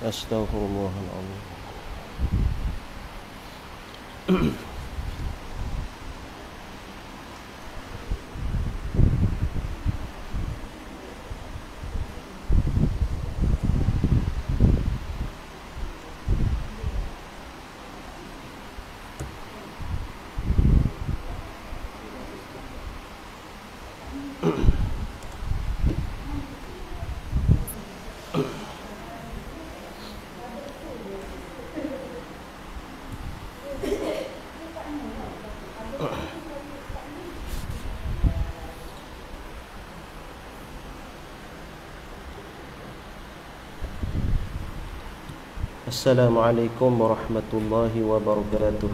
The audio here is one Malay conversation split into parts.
Astaghfirullahaladzim. Assalamualaikum warahmatullahi wabarakatuh.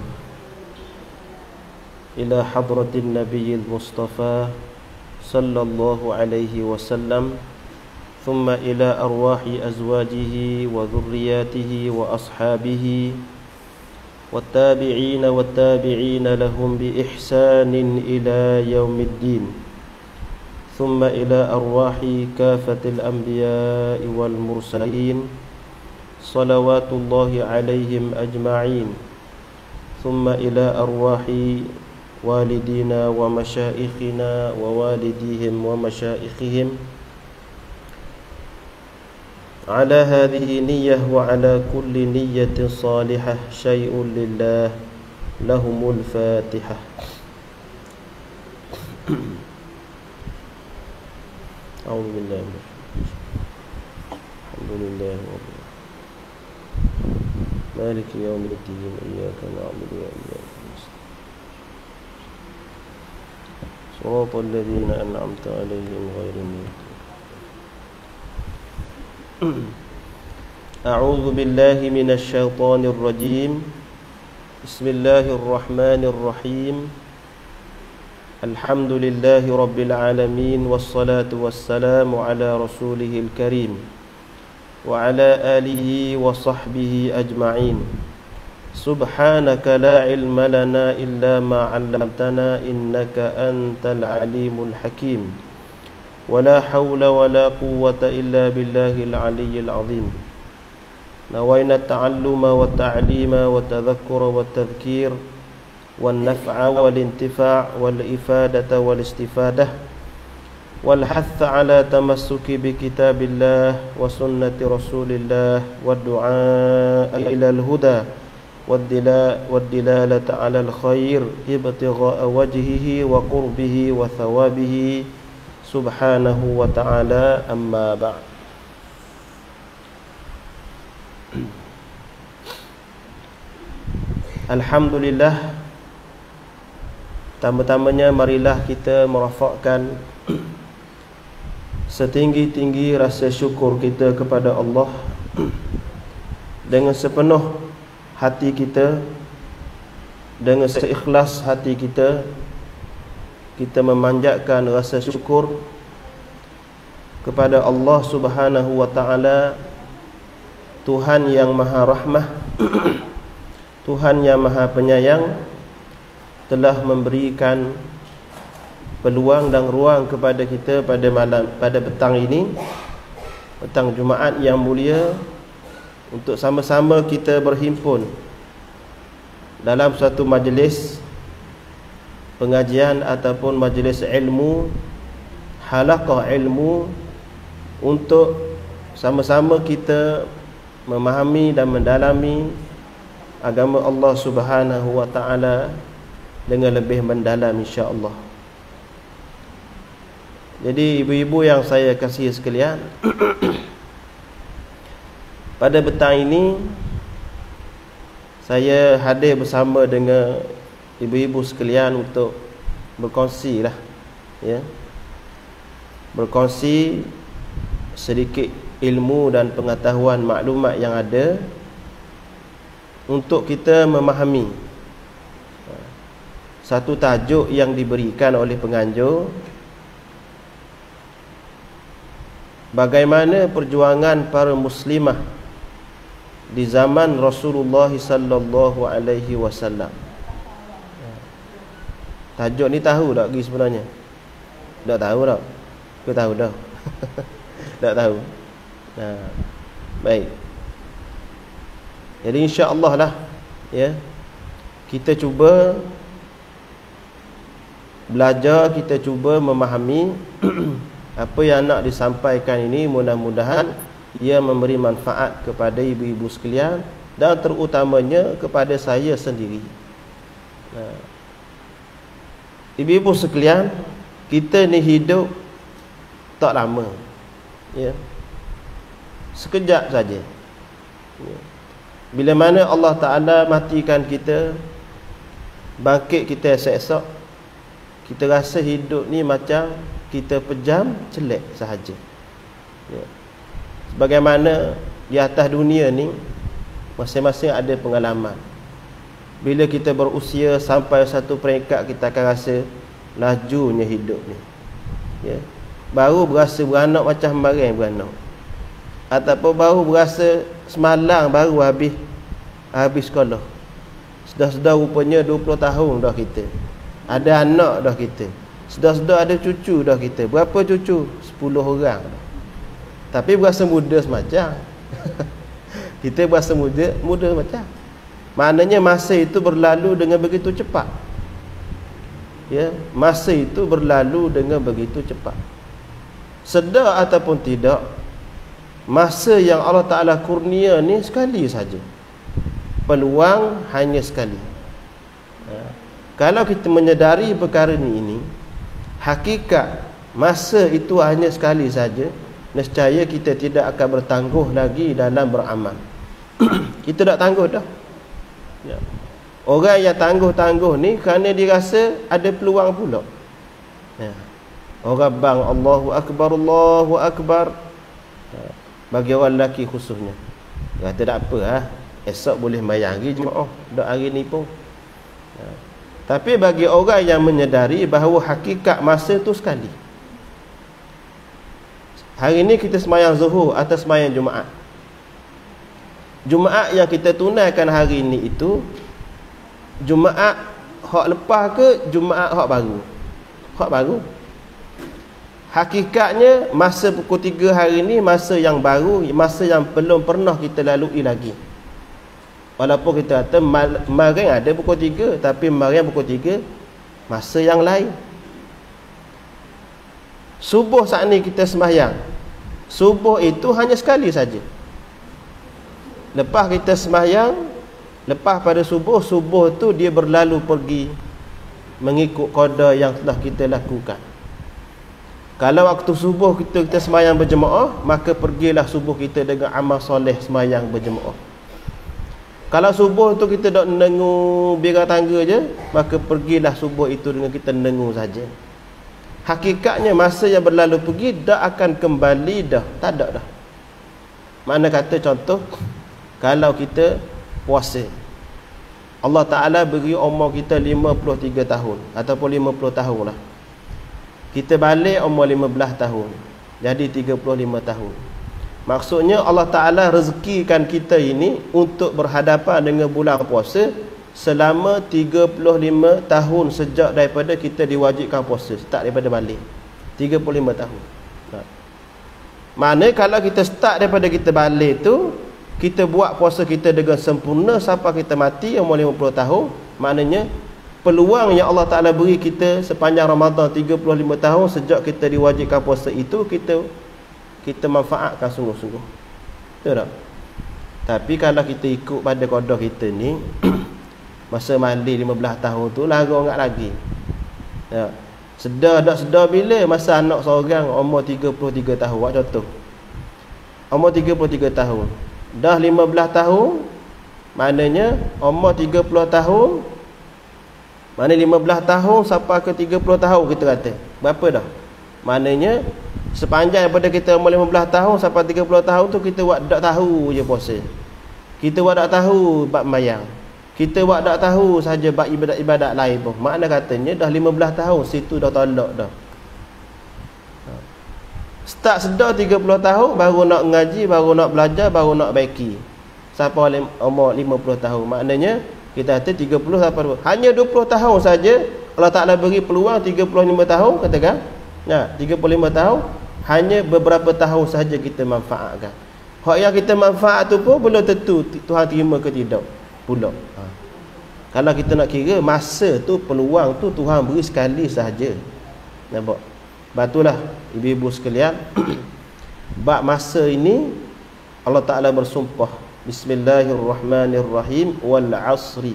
Ila hadratin nabiyil mustafa sallallahu alaihi wasallam, thumma ila arwahi azwajihi wa dhurriyyatihi wa ashabihi wattabi'ina wattabi'ina lahum bi ihsanin ila yaumiddin, thumma ila arwahi kafatil anbiya'i wal mursalin salawatullahi alaihim ajma'in, thumma ila arwahi walidina wa masyaikhina wa walidihim wa masyaikhihim. Ala hadhihi niyyah wa ala kulli niyyatin salihah syai'un lillah. Lahumul Fatihah. A'udzu billahi alhamdulillah مالك يوم الدين إياك نعبد وإياك نستعين صراط الذين أنعمت عليهم غير المغضوب. أعوذ بالله من الشيطان الرجيم. بسم الله الرحمن الرحيم. الحمد لله رب العالمين والصلاة والسلام على رسوله الكريم وعلى آله وصحبه أجمعين. سبحانك لا علم لنا إلا ما علمتنا إنك أنت العليم الحكيم. ولا حول ولا قوة إلا بالله العلي العظيم. نوينا التعلم والتعليم والتذكر والتذكير والنفع والانتفاع والإفادة والاستفادة والحث على تمسك بكتاب الله وسنة رسول الله والدعاء إلى الهدى والدلالة على الخير ابتغاء وجهه وقربه وثوابه سبحانه وتعالى. أما بعد. Alhamdulillah, pertama-tamanya marilah kita merafakkan setinggi-tinggi rasa syukur kita kepada Allah dengan sepenuh hati kita, dengan seikhlas hati kita. Kita memanjatkan rasa syukur kepada Allah Subhanahu wa ta'ala, Tuhan yang maha rahmah, Tuhan yang maha penyayang, telah memberikan peluang dan ruang kepada kita pada petang ini, petang Jumaat yang mulia, untuk sama-sama kita berhimpun dalam satu majlis pengajian ataupun majlis ilmu, halaqah ilmu, untuk sama-sama kita memahami dan mendalami agama Allah Subhanahu wa ta'ala dengan lebih mendalam, insya-Allah. Jadi ibu-ibu yang saya kasihi sekalian, pada petang ini saya hadir bersama dengan ibu-ibu sekalian untuk berkongsi lah, ya, berkongsi sedikit ilmu dan pengetahuan maklumat yang ada untuk kita memahami satu tajuk yang diberikan oleh penganjur, bagaimana perjuangan para muslimah di zaman Rasulullah sallallahu alaihi wasallam. Tajuk ni tahu tak lagi sebenarnya? Tak tahu tak? Ke tahu dah? Tak tahu. Baik. Jadi insya-Allah lah, ya, kita cuba belajar, kita cuba memahami apa yang nak disampaikan ini. Mudah-mudahan ia memberi manfaat kepada ibu-ibu sekalian dan terutamanya kepada saya sendiri. Ibu-ibu sekalian, kita ni hidup tak lama, ya, sekejap saja, ya. Bila mana Allah Ta'ala matikan kita, bangkit kita esok-esok, kita rasa hidup ni macam kita pejam celek sahaja, ya. Sebagaimana di atas dunia ni masing-masing ada pengalaman. Bila kita berusia sampai satu peringkat, kita akan rasa lajunya hidup ni, ya. Baru berasa beranak macam kemarin beranak, ataupun baru berasa semalam baru habis sekolah. Sedar-sedar rupanya 20 tahun dah kita ada anak dah kita. Sedar-sedar ada cucu dah kita. Berapa cucu? 10 orang dah. Tapi berasa muda semacam. Kita berasa muda macam. Maknanya masa itu berlalu dengan begitu cepat. Ya, masa itu berlalu dengan begitu cepat. Sedar ataupun tidak, masa yang Allah Ta'ala kurnia ni sekali saja. Peluang hanya sekali. Kalau kita menyedari perkara ini, hakikat masa itu hanya sekali saja, nescaya kita tidak akan bertangguh lagi dalam beramal. Kita tak tangguh dah, ya. Orang yang tangguh-tangguh ni kerana dia rasa ada peluang pula, ya. Orang bang Allahu Akbar, ya. Bagi orang lelaki khususnya, kata tak apa, esok boleh mayang lagi jemaah, dak hari ni pun, ya. Tapi bagi orang yang menyedari bahawa hakikat masa tu sekali. Hari ni kita semayang zuhur atau semayang Jumaat. Jumaat yang kita tunaikan hari ni itu Jumaat hak lepas ke Jumaat hak baru? Hak baru. Hakikatnya masa pukul 3 hari ni masa yang baru, masa yang belum pernah kita lalui lagi. Walaupun kita kata kemarin ada pukul 3, tapi kemarin pukul 3 masa yang lain. Subuh saat ni kita sembahyang, subuh itu hanya sekali saja. Lepas kita sembahyang, lepas pada subuh, subuh tu dia berlalu pergi mengikut qada yang telah kita lakukan. Kalau waktu subuh kita sembahyang berjemaah, maka pergilah subuh kita dengan amal soleh sembahyang berjemaah. Kalau subuh tu kita dok nengu biara tangga je, maka pergilah subuh itu dengan kita nengu saja. Hakikatnya masa yang berlalu pergi dah akan kembali dah, tak ada dah. Mana kata contoh, kalau kita puasa, Allah Ta'ala beri umur kita 53 tahun ataupun 50 tahun lah. Kita balik umur 15 tahun, jadi 35 tahun. Maksudnya Allah Ta'ala rezekikan kita ini untuk berhadapan dengan bulan puasa selama 35 tahun sejak daripada kita diwajibkan puasa, start daripada balik 35 tahun. Mana kalau kita start daripada kita balik tu, kita buat puasa kita dengan sempurna sampai kita mati umur 50 tahun, maknanya peluang yang Allah Ta'ala beri kita sepanjang Ramadan 35 tahun sejak kita diwajibkan puasa itu kita manfaatkan sungguh-sungguh. Betul tak? Tapi kalau kita ikut pada qada kita ni masa mandi 15 tahun tu lara enggak lagi, ya. Sedar tak sedar bila masa anak seorang umur 33 tahun, buat contoh, umur 33 tahun dah 15 tahun, maknanya umur 30 tahun, mana 15 tahun sampai ke 30 tahun kita kata berapa dah? Maknanya sepanjang daripada kita umur 15 tahun sampai 30 tahun tu kita buat tak tahu je puasa, kita buat tak tahu bab mayang, kita buat tak tahu saja bab ibadat-ibadat lain pun. Makna katanya dah 15 tahun situ dah tolak dah. Start sedar 30 tahun baru nak ngaji, baru nak belajar, baru nak baiki sampai umur 50 tahun. Maknanya kita kata 30 sampai 20. Hanya 20 tahun saja Allah Ta'ala beri peluang 35 tahun katakan. Nah, 35 tahun hanya beberapa tahun saja kita manfaatkan. Hak yang kita manfaat tu pun belum tentu Tuhan terima ke tidak pula. Kalau kita nak kira masa tu, peluang tu Tuhan beri sekali sahaja. Nampak? Batulah ibu-ibu sekalian, bab masa ini Allah Ta'ala bersumpah, Bismillahirrahmanirrahim, wal asri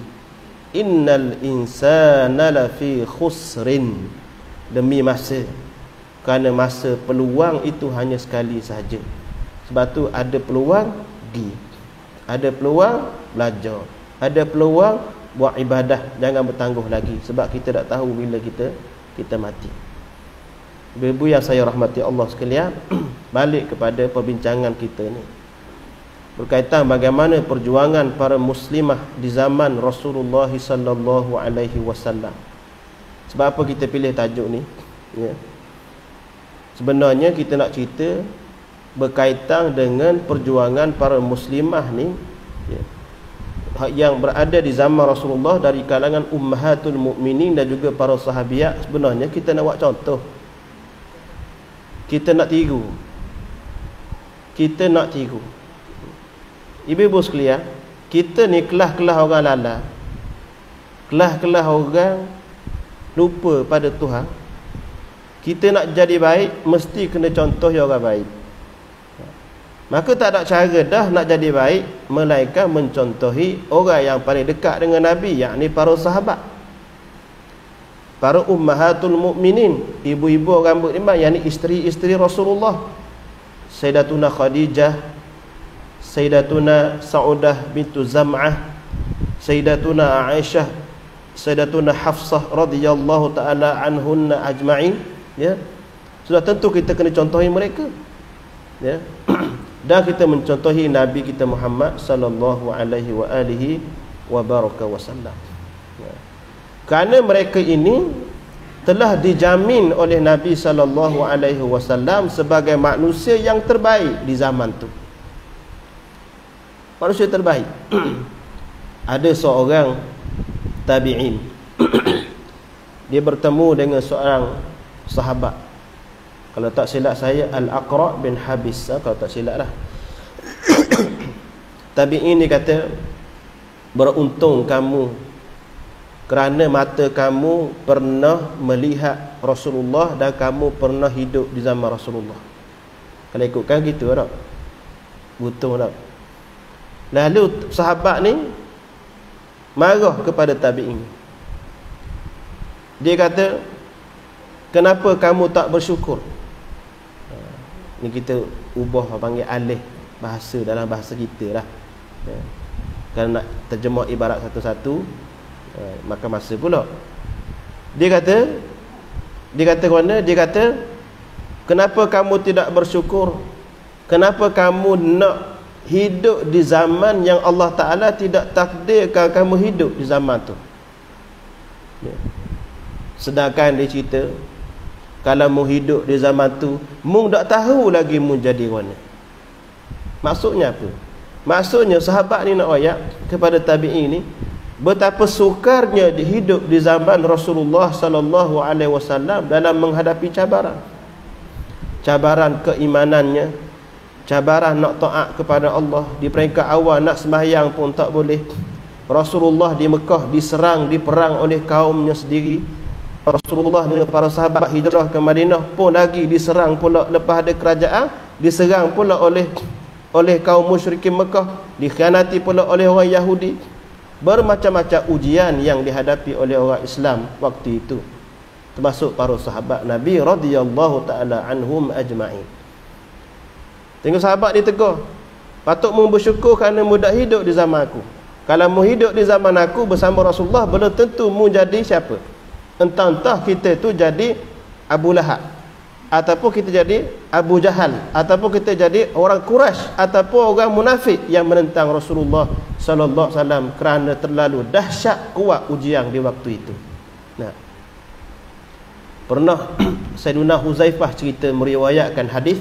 innal insana lafi khusrin. Demi masa, kerana masa peluang itu hanya sekali sahaja. Sebab tu ada peluang ada peluang belajar, ada peluang buat ibadah, jangan bertangguh lagi, sebab kita tak tahu bila kita mati. Ibu-ibu yang saya rahmati Allah sekalian, balik kepada perbincangan kita ni berkaitan bagaimana perjuangan para muslimah di zaman Rasulullah sallallahu alaihi wasallam. Sebab apa kita pilih tajuk ni? Ya. Sebenarnya kita nak cerita berkaitan dengan perjuangan para muslimah ni, ya, yang berada di zaman Rasulullah dari kalangan ummahatul mukminin dan juga para sahabiat. Sebenarnya kita nak buat contoh, kita nak tiru, ibu-ibu sekalian, kita ni kelas-kelas orang lala, kelas-kelas orang lupa pada Tuhan. Kita nak jadi baik, mesti kena contoh yang orang baik. Maka tak ada cara dah nak jadi baik melainkan mencontohi orang yang paling dekat dengan Nabi, yakni para sahabat, para ummahatul mukminin, ibu-ibu orang beriman, yakni isteri-isteri Rasulullah, Sayyidatuna Khadijah, Sayyidatuna Saudah bintu Zam'ah, Sayyidatuna Aisyah, Sayyidatuna Hafsah radhiyallahu taala anhunna ajma'in. Ya, sudah tentu kita kena contohi mereka. Ya. Dan kita mencontohi Nabi kita Muhammad sallallahu alaihi wa alihi wa baraka wasallam. Ya. Kerana mereka ini telah dijamin oleh Nabi sallallahu alaihi wasallam sebagai manusia yang terbaik di zaman tu. Manusia terbaik. Ada seorang tabi'in. Dia bertemu dengan seorang sahabat, kalau tak silap saya Al-Aqra' bin Habis, kalau tak silap lah. Tabi'in ni kata, beruntung kamu kerana mata kamu pernah melihat Rasulullah dan kamu pernah hidup di zaman Rasulullah. Kalau ikutkan gitu tak? Butuh tak? Lalu sahabat ni marah kepada tabi'in. Dia kata, kenapa kamu tak bersyukur? Ni kita ubah panggil alih bahasa dalam bahasa kita lah. Ya. Kalau nak terjemah ibarat satu-satu, maka masa pula. Dia kata mana? Dia kata, kenapa kamu tidak bersyukur? Kenapa kamu nak hidup di zaman yang Allah Ta'ala tidak takdirkan kamu hidup di zaman tu? Ya. Sedangkan dia cerita, kalau mu hidup di zaman tu, mu tak tahu lagi mu jadi mana. Maksudnya apa? Maksudnya sahabat ni nak ayat kepada tabi'in ni, betapa sukarnya hidup di zaman Rasulullah sallallahu alaihi wasallam dalam menghadapi cabaran. Cabaran keimanannya, cabaran nak taat kepada Allah. Di peringkat awal nak sembahyang pun tak boleh. Rasulullah di Mekah diserang, diperang oleh kaumnya sendiri. Rasulullah dengan para sahabat hijrah ke Madinah pun lagi diserang pula, lepas ada kerajaan diserang pula oleh kaum musyrikin Mekah, dikhianati pula oleh orang Yahudi. Bermacam-macam ujian yang dihadapi oleh orang Islam waktu itu, termasuk para sahabat Nabi radhiyallahu taala anhum ajma'in. Tengok sahabat ni tegur, patut mu bersyukur kerana mu dak hidup di zaman aku. Kalau mu hidup di zaman aku bersama Rasulullah, belum tentu mu jadi siapa. Entah-entah kita tu jadi Abu Lahab, ataupun kita jadi Abu Jahal, ataupun kita jadi orang Quraisy, ataupun orang munafik yang menentang Rasulullah sallallahu alaihi wasallam kerana terlalu dahsyat kuat ujian di waktu itu. Nah, pernah Sayyidina Huzaifah cerita meriwayatkan hadis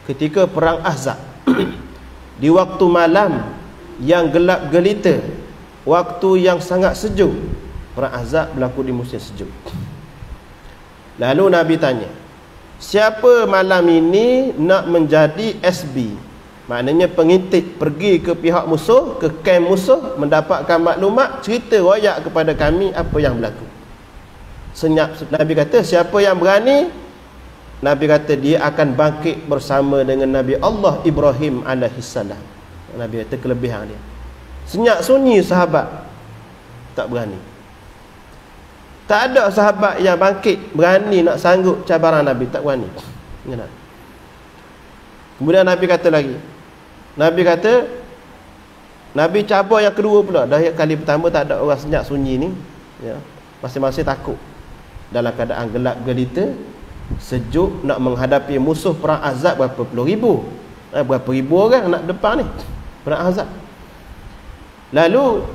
ketika perang Ahzab di waktu malam yang gelap gelita, waktu yang sangat sejuk. Perang Ahzab berlaku di musim sejuk. Lalu Nabi tanya, siapa malam ini nak menjadi SB, Maknanya pengintip pergi ke pihak musuh, ke kamp musuh, mendapatkan maklumat, cerita royak kepada kami apa yang berlaku. Senyap Nabi kata, siapa yang berani, Nabi kata dia akan bangkit bersama dengan Nabi Allah Ibrahim alaihissalam. Nabi kata kelebihan dia. Senyap sunyi sahabat tak berani. Tak ada sahabat yang bangkit berani nak sanggup cabaran Nabi, tak berani. Kemudian Nabi kata lagi, Nabi cabar yang kedua pula. Dah kali pertama tak ada orang senyap sunyi ni, ya, masing-masing takut dalam keadaan gelap gelita, sejuk, nak menghadapi musuh perang Ahzab berapa puluh ribu, berapa ribu orang nak depan ni perang Ahzab. Lalu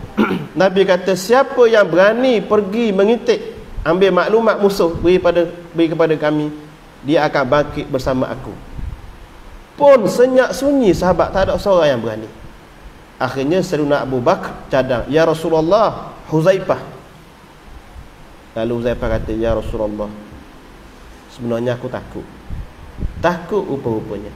Nabi kata, siapa yang berani pergi mengintip, ambil maklumat musuh, beri kepada kami, dia akan bangkit bersama aku. Pun senyap sunyi sahabat, tak ada seorang yang berani. Akhirnya Sayyidina Abu Bakar cadang, ya Rasulullah, Huzaifah. Lalu Huzaifah kata, ya Rasulullah, sebenarnya aku takut rupa-rupanya.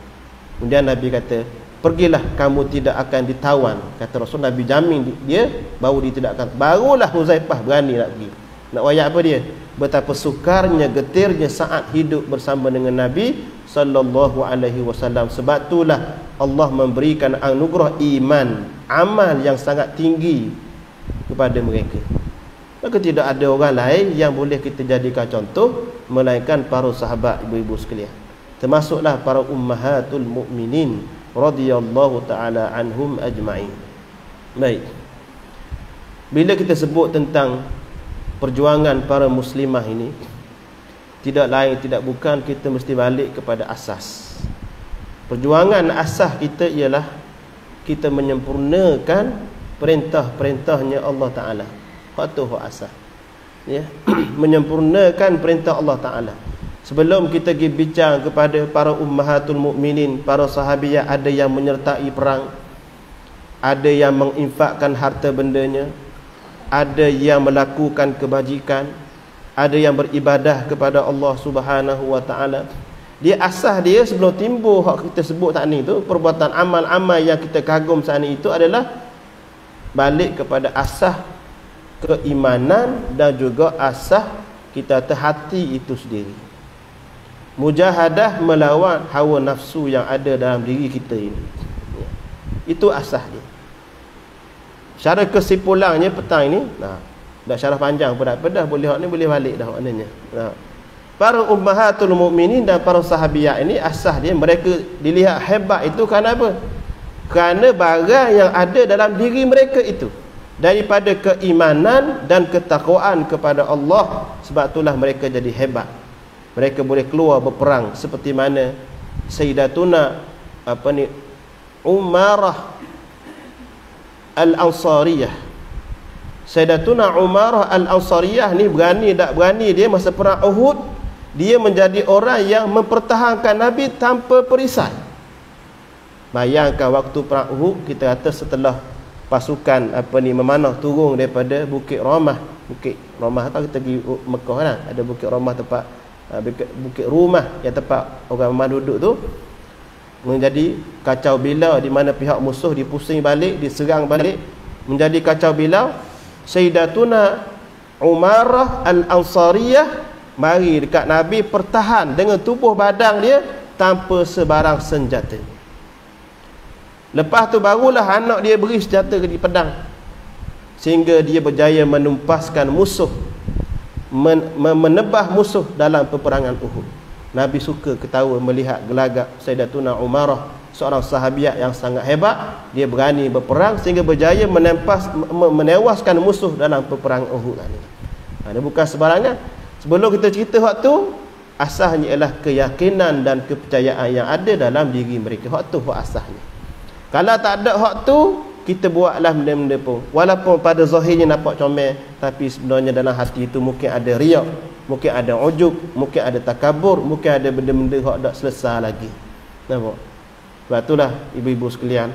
Kemudian Nabi kata, pergilah, kamu tidak akan ditawan. Kata Rasul, Nabi jamin dia, baru dia tidak akan. Barulah Huzaifah berani nak pergi. Nak wayak apa dia? Betapa sukarnya, getirnya saat hidup bersama dengan Nabi sallallahu alaihi wasallam. Sebab itulah Allah memberikan anugerah iman, amal yang sangat tinggi kepada mereka. Maka tidak ada orang lain yang boleh kita jadikan contoh melainkan para sahabat, ibu-ibu sekalian. Termasuklah para ummahatul mukminin radhiyallahu taala anhum ajma'in. Baik. Bila kita sebut tentang perjuangan para muslimah ini, tidak lain tidak bukan kita mesti balik kepada asas. Perjuangan asas kita ialah kita menyempurnakan perintah-perintahnya Allah Ta'ala. Itu asas, ya. Menyempurnakan perintah Allah Ta'ala. Sebelum kita pergi bincang kepada para ummahatul mukminin, para sahabiah, ada yang menyertai perang, ada yang menginfakkan harta bendanya, ada yang melakukan kebajikan, ada yang beribadah kepada Allah Subhanahu wa Ta'ala. Dia asas dia sebelum timbul hak kita sebut saat ni tu, perbuatan amal-amal yang kita kagum saat ni itu adalah balik kepada asas keimanan dan juga asas kita terhati itu sendiri. Mujahadah melawan hawa nafsu yang ada dalam diri kita ini. Itu asas dia. Secara kesimpulannya petang ini, dah syarah panjang pedah boleh hak ni boleh balik dah maknanya. Para ummahatul mukminin dan para sahabiah ini asas dia, mereka dilihat hebat itu kerana apa? Kerana barang yang ada dalam diri mereka itu daripada keimanan dan ketakwaan kepada Allah. Sebab itulah mereka jadi hebat. Mereka boleh keluar berperang seperti mana Sayyidatuna Umarah Al-Ansariyah. Sayyidatuna Umarah Al-Ansariyah ni berani tak berani dia masa perang Uhud, dia menjadi orang yang mempertahankan Nabi tanpa perisai. Bayangkan waktu perang Uhud, kita kata setelah pasukan memanah turun daripada Bukit Ramah. Bukit Ramah tahu kita pergi Mekah kan, ada Bukit Ramah tempat Bukit Rumah yang tempat orang Ramah duduk tu, menjadi kacau bilau di mana pihak musuh dipusing balik, diserang balik, menjadi kacau bilau. Sayyidatuna Umarah Al-Ansariyah mari dekat Nabi, pertahan dengan tubuh badan dia tanpa sebarang senjata. Lepas tu barulah anak dia beri senjata ke pedang, sehingga dia berjaya menumpaskan musuh, menebah musuh dalam peperangan Uhud. Nabi suka ketawa melihat gelagak Sayyidatuna Umarah, seorang sahabiah yang sangat hebat. Dia berani berperang sehingga berjaya menewaskan musuh dalam peperangan Uhud ini. Ini bukan sebarangan. Sebelum kita cerita waktu, asasnya ialah keyakinan dan kepercayaan yang ada dalam diri mereka. Hak tu hak asasnya. Kalau tak ada hak tu, kita buatlah benda-benda pun, walaupun pada zahirnya nampak comel, tapi sebenarnya dalam hati itu mungkin ada riak, mungkin ada ujub, mungkin ada takabur, mungkin ada benda-benda hak tak selesai lagi. Nampak? Sebab itulah ibu-ibu sekalian,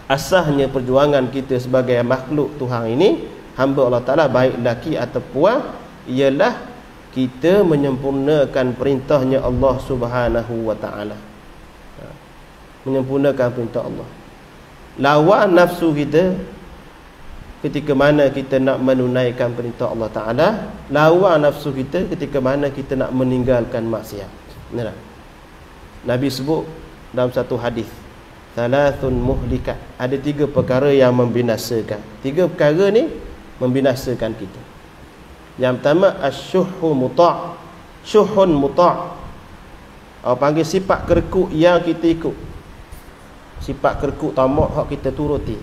asasnya perjuangan kita sebagai makhluk Tuhan ini, hamba Allah Ta'ala, baik lelaki atau puan, ialah kita menyempurnakan perintahnya Allah Subhanahu wa Ta'ala. menyempurnakan perintah Allah. Lawan nafsu kita ketika mana kita nak menunaikan perintah Allah Ta'ala, lawan nafsu kita ketika mana kita nak meninggalkan maksiat. Benar tak? Nabi sebut dalam satu hadis, thalathun muhlikat, ada 3 perkara yang membinasakan. 3 perkara ni membinasakan kita. Yang pertama, asyuhu muta'. Syuhun muta', orang panggil sifat kerekuk yang kita ikut. Sifat kerekuk tamak hak kita turuti.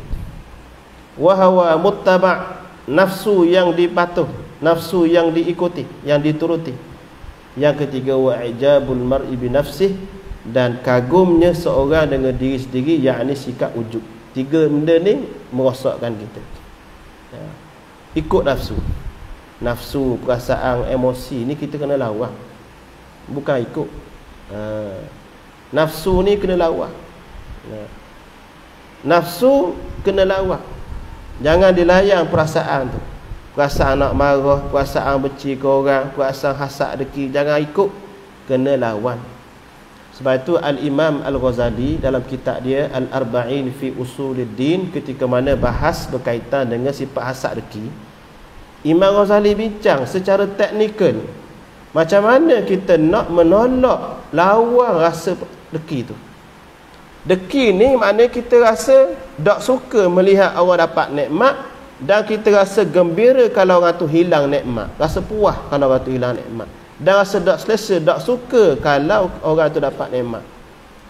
Wa hawa muttaba', nafsu yang dipatuh, nafsu yang diikuti, yang dituruti. Yang ketiga, wa ijabul mar'i bi nafsih, dan kagumnya seorang dengan diri sendiri, yakni sikap ujub. 3 benda ni merosakkan kita. Ya. Ikut nafsu. Nafsu, perasaan, emosi ni kita kena lawan, bukan ikut. Nafsu ni kena lawan. Nafsu kena lawan. Jangan dilayan perasaan tu. Perasaan nak marah, perasaan benci ke orang, perasaan hasad deki, jangan ikut, kena lawan. Sebab itu Al-Imam Al-Ghazali dalam kitab dia Al-Arba'in fi Usuluddin, ketika mana bahas berkaitan dengan sifat hasad deki, Imam Ghazali bincang secara teknikal macam mana kita nak menolak, lawan rasa deki tu. Deki ni maknanya kita rasa tak suka melihat orang dapat nikmat, dan kita rasa gembira kalau orang tu hilang nikmat, rasa puas kalau orang tu hilang nikmat, dan rasa tak selesa, tak suka kalau orang tu dapat nikmat.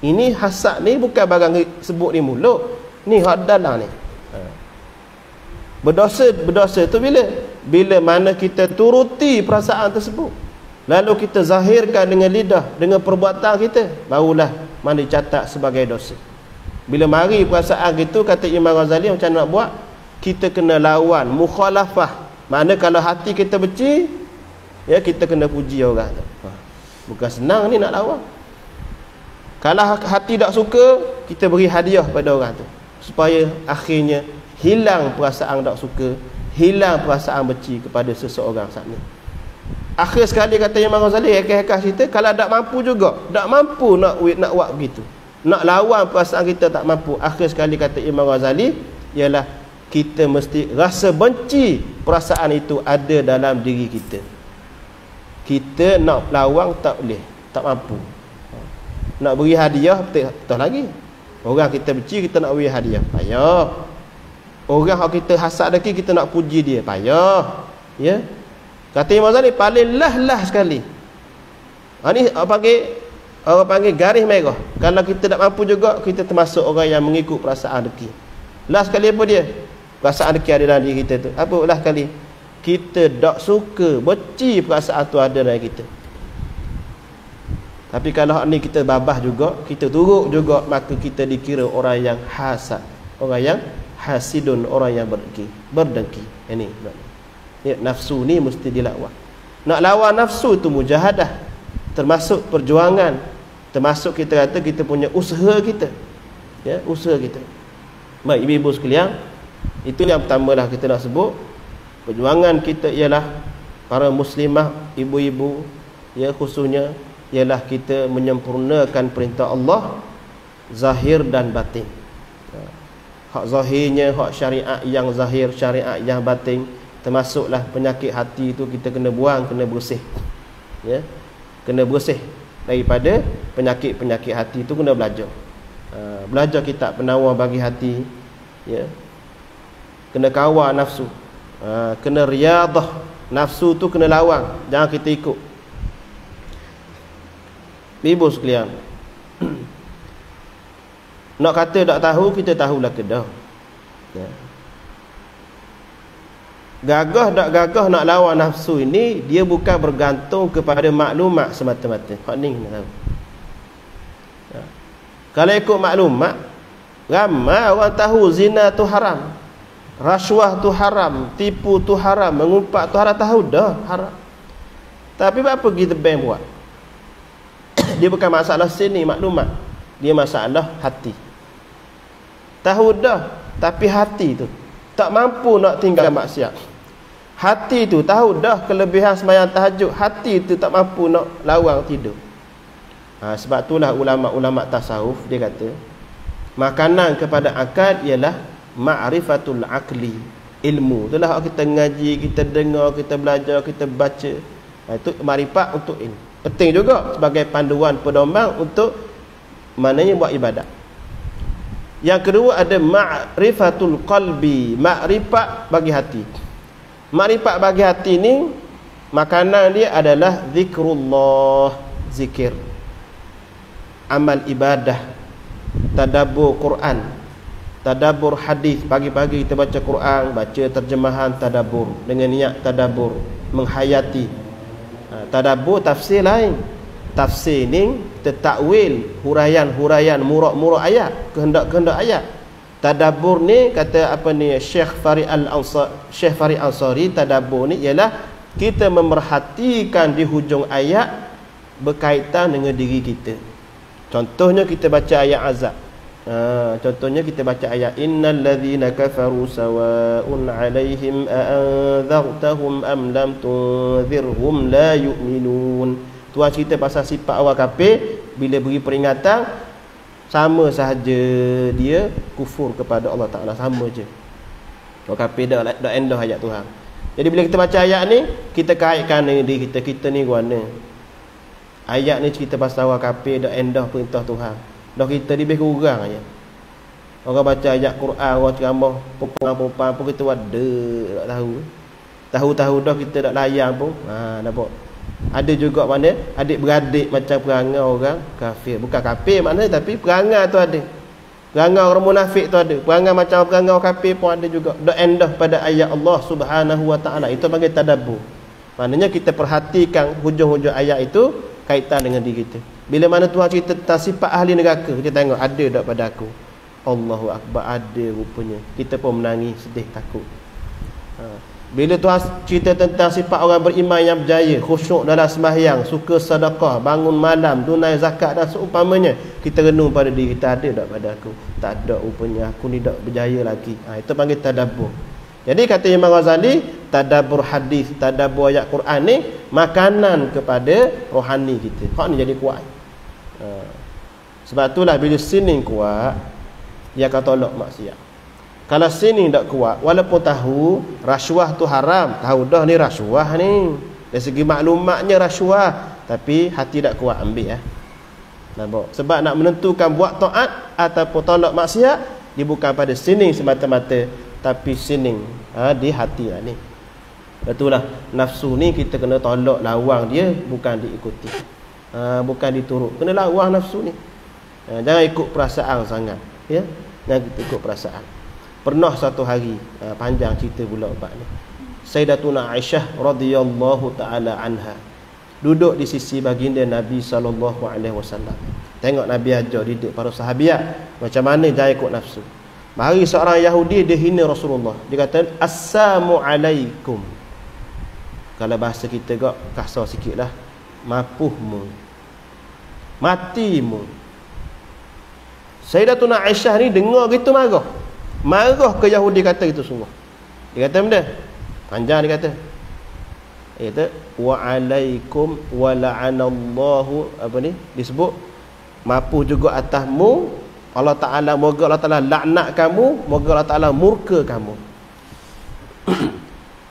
Ini hasad ni bukan barang sebut di mulut, ni hak dalam ni. Berdosa tu bila mana kita turuti perasaan tersebut, lalu kita zahirkan dengan lidah, dengan perbuatan kita, barulah mana dicatat sebagai dosa. Bila mari perasaan gitu, kata Imam Ghazali, macam nak buat, kita kena lawan, mukhalafah. Mana kalau hati kita benci, ya kita kena puji orang tu. Bukan senang ni nak lawan. Kalau hati tak suka, kita beri hadiah pada orang tu, supaya akhirnya hilang perasaan tak suka, hilang perasaan benci kepada seseorang saat ni. Akhir sekali kata Imam Ghazali, hekah-hekah cerita, kalau tak mampu juga, tak mampu nak buat begitu, nak lawan perasaan kita tak mampu, akhir sekali kata Imam Ghazali, ialah kita mesti rasa benci perasaan itu ada dalam diri kita. Kita nak lawan tak boleh, tak mampu. Nak beri hadiah betul lagi. Orang kita benci, kita nak beri hadiah, payah. Orang yang kita hasad lagi, kita nak puji dia, payah. Ya. Kata Imam Ghazali, paling lah sekali. Ni orang panggil garis merah. Kalau kita tak mampu juga, kita termasuk orang yang mengikut perasaan deki. Last sekali apa dia? Perasaan deki ada dalam diri kita tu. Apa last sekali? Kita tak suka, benci perasaan tu ada dalam kita. Tapi kalau ni kita babah juga, kita turut juga, maka kita dikira orang yang hasad, orang yang hasidun, orang yang berdengki. Ini ya, nafsu ni mesti dilawan. Nak lawan nafsu tu mujahadah, termasuk perjuangan, termasuk kita kata kita punya usaha kita. Ya, usaha kita. Baik ibu-ibu sekalian, itu yang pertamalah kita nak sebut. Perjuangan kita ialah para muslimah, ibu-ibu, ya khususnya, ialah kita menyempurnakan perintah Allah zahir dan batin. Hak zahirnya, hak syariat yang zahir, syariat yang batin, termasuklah penyakit hati itu kita kena buang, kena bersih. Ya, kena bersih daripada penyakit-penyakit hati itu, kena belajar. Belajar kitab penawar bagi hati. Ya, kena kawal nafsu. Kena riadah nafsu tu, kena lawan, jangan kita ikut. Ibu sekalian, nak kata tak tahu, kita tahulah kedah. Ya. Gagah tak gagah nak lawan nafsu ini, dia bukan bergantung kepada maklumat semata-mata. Hak ni nak tahu. Ya. Kalau ikut maklumat, ramai orang tahu zina tu haram, rasuah tu haram, tipu tu haram, mengumpat tu haram, tahu dah haram. Tapi apa kita bang buat? Dia bukan masalah sini maklumat, dia masalah hati. Tahu dah, tapi hati tu tak mampu nak tinggal maksiat. Hati tu tahu dah kelebihan sembahyang tahajud, hati tu tak mampu nak lawang tidur. Sebab itulah ulama-ulama tasawuf dia kata, Makanan kepada akal ialah ma'rifatul aqli, ilmu. Itulah kita ngaji, kita dengar, kita belajar, kita baca. Itu makrifat untuk ilmu. Penting juga sebagai panduan pedoman untuk maknanya buat ibadat. Yang kedua ada ma'rifatul qalbi, makrifat bagi hati. Makrifat bagi hati ni makanan dia adalah zikrullah, zikir, amal ibadah, tadabbur Quran, tadabbur hadis. Pagi-pagi kita baca Quran, baca terjemahan tadabbur dengan niat tadabbur, menghayati. Tadabbur tafsir lain. Tafsir ni kita takwil huraian-huraian murak-murak ayat, kehendak-kehendak ayat. Tadabbur ni kata apa ni Syekh Farid Al-Ansari, tadabbur ni ialah kita memerhatikan di hujung ayat berkaitan dengan diri kita. Contohnya kita baca ayat azab. Contohnya kita baca ayat innal ladzina kafaru sawa'un 'alaihim a'anzartahum am lam tunzirhum la yu'minun. Tuan cerita pasal sifat awal kafir, bila beri peringatan sama sahaja dia kufur kepada Allah Taala, sama je. Orang kafir dak endah ayat Tuhan. Jadi bila kita baca ayat ni, kita kaitkan dengan diri kita ni guana. Ayat ni cerita pasal awal kafir dak endah perintah Tuhan. Dah kita lebih kurang aja. Orang baca ayat Quran, orang ceramah perempuan pun kita ada tak tahu. Tahu-tahu dah kita tak layan pun. Nampak. Ada juga mana adik-beradik macam perangai orang kafir. Bukan kafir maknanya, tapi perangai tu ada. Perangai orang munafik tu ada. Perangai macam perangai orang kafir pun ada juga. Dak endah pada ayat Allah Subhanahu Wa Taala. Itu panggil tadabbur. Maknanya kita perhatikan hujung-hujung ayat itu kaitan dengan diri kita. Bila mana Tuhan cerita tentang sifat ahli neraka, kita tengok ada tak pada aku. Allahu Akbar, ada rupanya. Kita pun menangis, sedih, takut. Bila Tuhan cerita tentang sifat orang beriman yang berjaya, khusyuk dalam sembahyang, suka sedekah, bangun malam, tunai zakat dan seumpamanya, kita renung pada diri kita, ada tak pada aku? Tak ada rupanya, aku ni tak berjaya lagi. Itu panggil tadabbur. Jadi kata Imam Ghazali, tadabbur hadis, tadabbur ayat Quran ni makanan kepada rohani kita. Hak ni jadi kuat. Sebab itulah bila sining kuat, dia akan tolak maksiat. Kalau sining tak kuat, walaupun tahu rasuah tu haram, tahu dah ni rasuah ni, dari segi maklumatnya rasuah, tapi hati tak kuat ambil nampak? Sebab nak menentukan buat taat ataupun tolak maksiat, dia bukan pada sining semata-mata, tapi sining di hati ni. Itulah nafsu ni kita kena tolak, lawang dia, bukan diikuti. Bukan diturut, kena lawan nafsu ni. Jangan ikut perasaan sangat, ya. Jangan kita ikut perasaan. Pernah satu hari, panjang cerita pula bab ni, Sayyidatuna Aisyah radhiyallahu taala anha duduk di sisi baginda Nabi sallallahu alaihi wasallam. Tengok Nabi ajar didik para sahabat macam mana jangan ikut nafsu. Mari seorang Yahudi dia hina Rasulullah. Dia kata assalamu alaikum. Kalau bahasa kita gak kasar sikitlah, mapuhmu, matimu. Sayyidatuna Aisyah ni dengar gitu marah ke Yahudi kata itu semua. Dia kata benda panjang, dia kata wa alaikum wa la'anallahu, apa ni disebut, mapuh juga atasmu Allah Ta'ala, moga Allah Ta'ala laknat kamu, moga Allah Ta'ala murka kamu.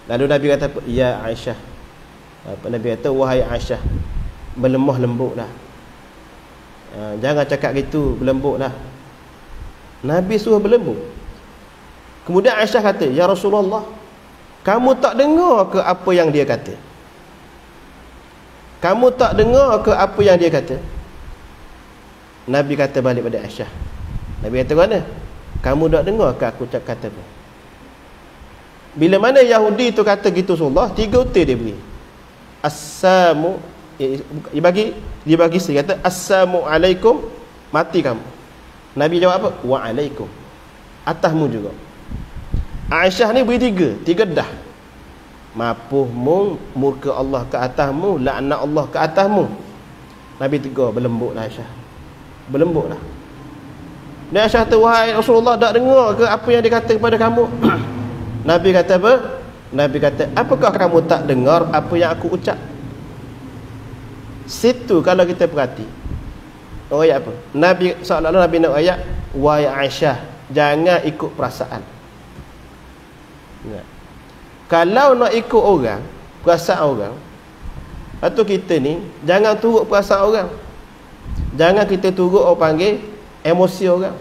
Lalu Nabi kata apa? Ya Aisyah, Nabi kata wahai Aisyah, berlemah lembutlah. Jangan cakap gitu, berlembutlah. Nabi suruh berlembut. Kemudian Aisyah kata, ya Rasulullah, kamu tak dengar ke apa yang dia kata? Kamu tak dengar ke apa yang dia kata? Nabi kata balik pada Aisyah. Nabi kata mana? Kamu tak dengar ke aku kata apa? Bila mana Yahudi tu kata gitu Rasulullah, 3 utir dia beri. Assalamu, dia bagi saya kata assalamu alaikum, mati kamu. Nabi jawab apa? Wa alaikum, atasmu juga. Aisyah ni beri 3 dah. Mapuhmu, murka Allah ke atasmu, laknat Allah ke atasmu. Nabi tegur, berlembutlah Aisyah, berlembutlah. Dan Aisyah kata, wahai Rasulullah, tak dengar ke apa yang dia kata kepada kamu? Nabi kata apa? Nabi kata, apakah kamu tak dengar apa yang aku ucap? Situ kalau kita perhati ayat apa? Nabi seolah-olah Nabi nak ayat wahai Aisyah, jangan ikut perasaan. Ya. Kalau nak ikut orang, perasaan orang, atau kita ni jangan turut perasaan orang. Jangan kita turut orang panggil emosi orang.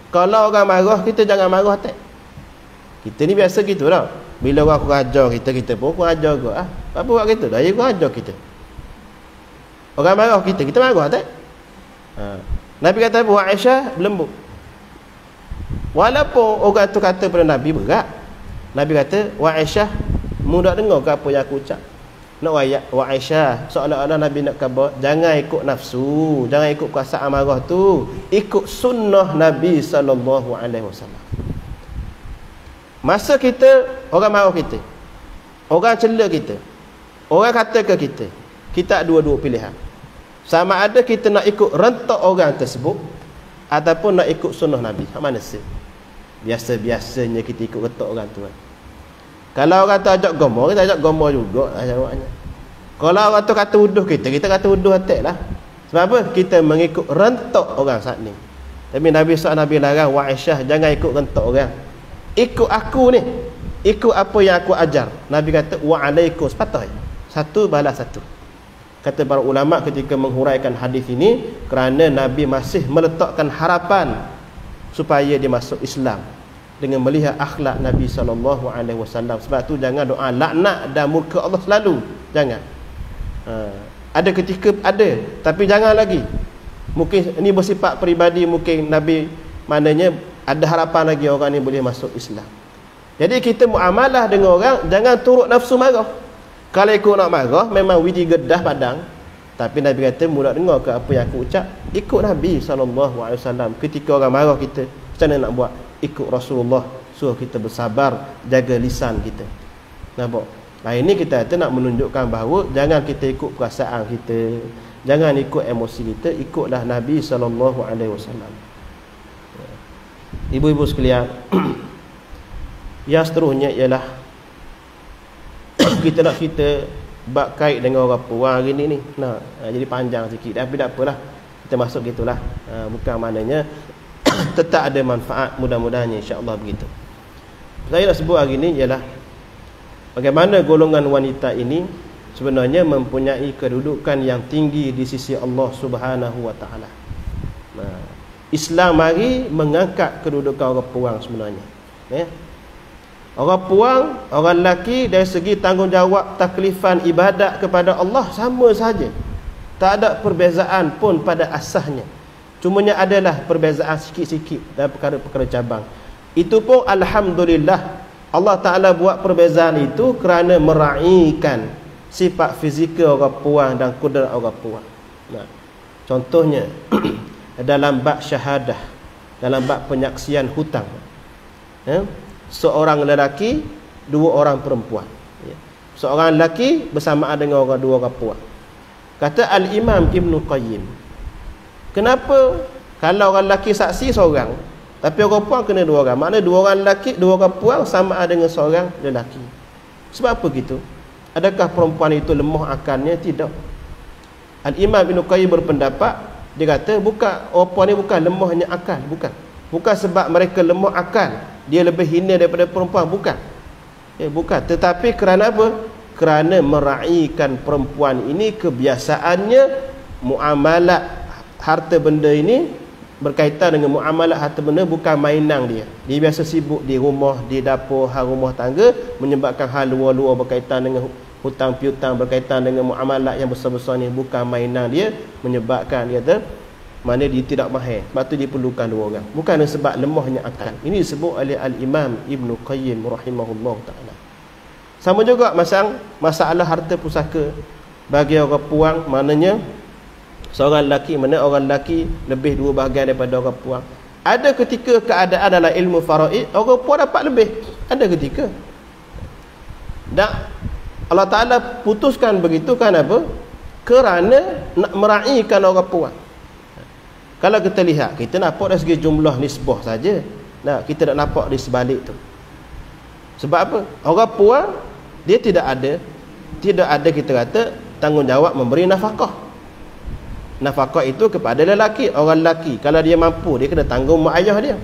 Kalau orang marah, kita jangan marah tak. Kita ni biasa gitu tau. Bila orang kurang ajar kita, kita pun kurang ajar juga. Apa buat kita? Dia kurang ajar kita. Orang marah kita marah tak? Nabi kata apa? Aisyah lembut. Walaupun orang tu kata pada Nabi berat, Nabi kata, wahai Aisyah, mu nak dengar ke apa yang aku ucap? Nak wahai Aisyah, seolah-olah Nabi nak khabar, jangan ikut nafsu, jangan ikut perasaan marah tu, ikut sunnah Nabi SAW. Masa kita, orang marah kita, orang cela kita, orang kata ke kita, kita ada dua pilihan. Sama ada kita nak ikut rentak orang tersebut ataupun nak ikut sunnah Nabi. Mana sih? Biasa-biasanya kita ikut rentak orang tu. Kalau orang tu ajak gomo, kita ajak gomo juga jawabnya. Kalau orang tu kata uduh kita kata uduh atek lah. Sebab apa? Kita mengikut rentak orang saat ni. Tapi Nabi SAW larang, wa Aisyah, jangan ikut rentak orang. Ikut aku ni. Ikut apa yang aku ajar. Nabi kata, wa alaikum, sepatah. Satu balas satu. Kata para ulama ketika menghuraikan hadis ini, kerana Nabi masih meletakkan harapan supaya dia masuk Islam dengan melihat akhlak Nabi SAW. Sebab tu jangan doa laknat dan murka Allah selalu. Jangan. Ada ketika ada, tapi jangan lagi. Mungkin ini bersifat peribadi, mungkin Nabi maknanya ada harapan lagi orang ni boleh masuk Islam. Jadi kita muamalah dengan orang, jangan turut nafsu marah. Kalau ikut nak marah, memang widi gedah padang. Tapi Nabi kata, mu nak dengar ke apa yang aku ucap? Ikut Nabi SAW. Ketika orang marah kita, macam mana nak buat? Ikut Rasulullah, suruh kita bersabar, jaga lisan kita. Nampak? Nah, ini kita kata nak menunjukkan bahawa jangan kita ikut perasaan kita, jangan ikut emosi kita, ikutlah Nabi SAW. Ibu-ibu sekalian, yang seterusnya ialah kita nak cerita bab kait dengan orang puang hari ni. Nah, jadi panjang sikit, tapi tak apalah, kita masuk gitulah. Bukan maknanya tetap ada manfaat, mudah-mudahannya insya-Allah begitu. Saya nak sebut hari ni ialah bagaimana golongan wanita ini sebenarnya mempunyai kedudukan yang tinggi di sisi Allah Subhanahu wa taala. Islam mari mengangkat kedudukan orang puang sebenarnya. Orang puang, orang lelaki dari segi tanggungjawab taklifan ibadat kepada Allah sama saja. Tak ada perbezaan pun pada asasnya. Cumanya adalah perbezaan sikit-sikit dalam perkara-perkara cabang. Itu pun alhamdulillah Allah Ta'ala buat perbezaan itu kerana meraihkan sifat fizikal orang puang dan kudrat orang puang. Nah, contohnya dalam bab syahadah, dalam bab penyaksian hutang, seorang lelaki, dua orang perempuan. Seorang lelaki bersamaan dengan dua orang perempuan. Kata Al-Imam Ibn Qayyim, kenapa kalau orang lelaki saksi seorang, tapi orang perempuan kena dua orang? Maknanya dua orang lelaki, dua orang perempuan sama dengan seorang lelaki. Sebab apa gitu? Adakah perempuan itu lemah akalnya? Tidak. Al-Imam Ibn Qayyim berpendapat, dia kata bukan, orang perempuan ni bukan lemahnya akal, bukan sebab mereka lemah akal dia lebih hina daripada perempuan, bukan. Bukan, tetapi kerana apa? Kerana meraihkan perempuan ini kebiasaannya muamalat harta benda ini, berkaitan dengan muamalat harta benda bukan mainan dia. Dia biasa sibuk di rumah, di dapur, hal rumah tangga, menyebabkan hal luar-luar berkaitan dengan hutang piutang, berkaitan dengan muamalat yang besar-besar ni bukan mainan dia, menyebabkan dia mana dia tidak mahir. Sebab tu diperlukan dua orang, bukan sebab lemahnya akal. Ini disebut oleh Al-Imam Ibn Qayyim rahimahullah ta'ala. Sama juga masalah harta pusaka bagi orang puang, maknanya seorang lelaki, mana orang lelaki lebih dua bahagian daripada orang puang. Ada ketika keadaan dalam ilmu faraid orang puang dapat lebih, ada ketika. Dan Allah Ta'ala putuskan begitu kan apa? Kerana nak meraihkan orang puang. Kalau kita lihat, kita nampak dari segi jumlah nisbah saja. Nah, kita tak nampak di sebalik tu. Sebab apa? Orang puang dia tidak ada kita kata tanggungjawab memberi nafkah. nafkah itu kepada lelaki, orang lelaki. Kalau dia mampu, dia kena tanggung mak ayah dia.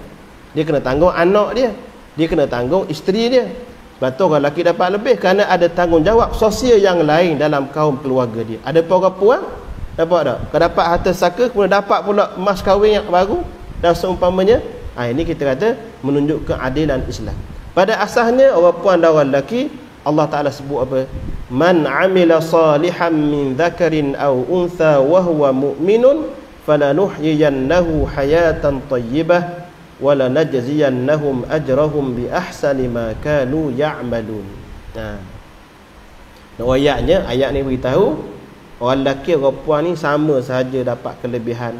Dia kena tanggung anak dia. Dia kena tanggung isteri dia. Sebab tu orang lelaki dapat lebih kerana ada tanggungjawab sosial yang lain dalam kaum keluarga dia. Ada perempuan, dapat tak? Kau dapat harta saka, kemudian dapat pula emas kahwin yang baru dan seumpamanya. Ini kita kata menunjukkan keadilan Islam. Pada asalnya orang puan dan orang lelaki, Allah Ta'ala sebut apa? Man amila salihan min dhakarin aw untha wa huwa mu'minun falanuhyiyannahu hayatan tayyibah wala najziyannahum ajrahum bi ahsani ma kanu ya'malun. Ayat ni beritahu orang lelaki orang puan ni sama sahaja dapat kelebihan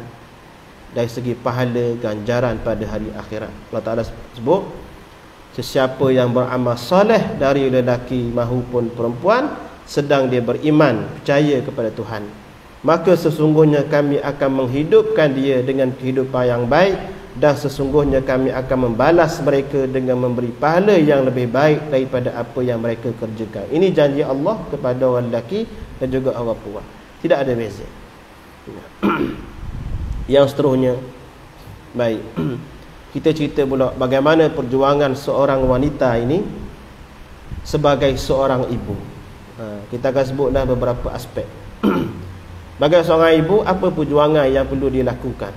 dari segi pahala ganjaran pada hari akhirat. Allah Taala sebut sesiapa yang beramal soleh dari lelaki maupun perempuan sedang dia beriman percaya kepada Tuhan, maka sesungguhnya kami akan menghidupkan dia dengan kehidupan yang baik dan sesungguhnya kami akan membalas mereka dengan memberi pahala yang lebih baik daripada apa yang mereka kerjakan. Ini janji Allah kepada orang lelaki dan juga orang perempuan. Tidak ada beza. Yang seterusnya, baik, kita cerita pula bagaimana perjuangan seorang wanita ini sebagai seorang ibu. Kita akan sebutlah beberapa aspek. Bagi seorang ibu, apa perjuangan yang perlu dilakukan?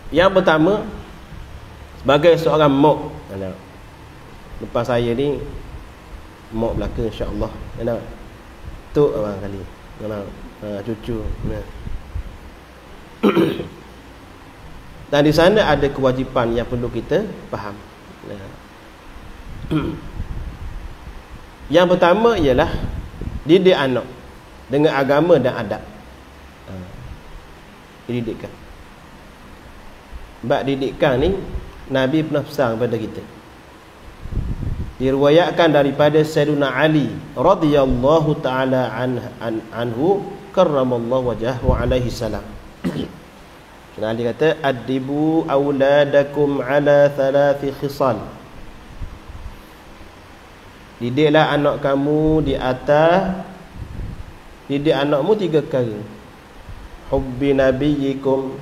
Yang pertama, sebagai seorang mak, lepas saya ni mak belaka insya-Allah, tu orang kali, cucu. Dan di sana ada kewajipan yang perlu kita faham. Yang pertama ialah didik anak dengan agama dan adab. Didikkan. Bab didikan ni Nabi pernah pesan kepada kita. Diriwayatkan daripada Sayyidina Ali radhiyallahu taala anhu karramallahu wajhahu alaihi salam. Ali kata, adibu auladakum ala thalathi khisal. Didiklah anak kamu di atas, didik anakmu 3 perkara. Hubbi nabiyyikum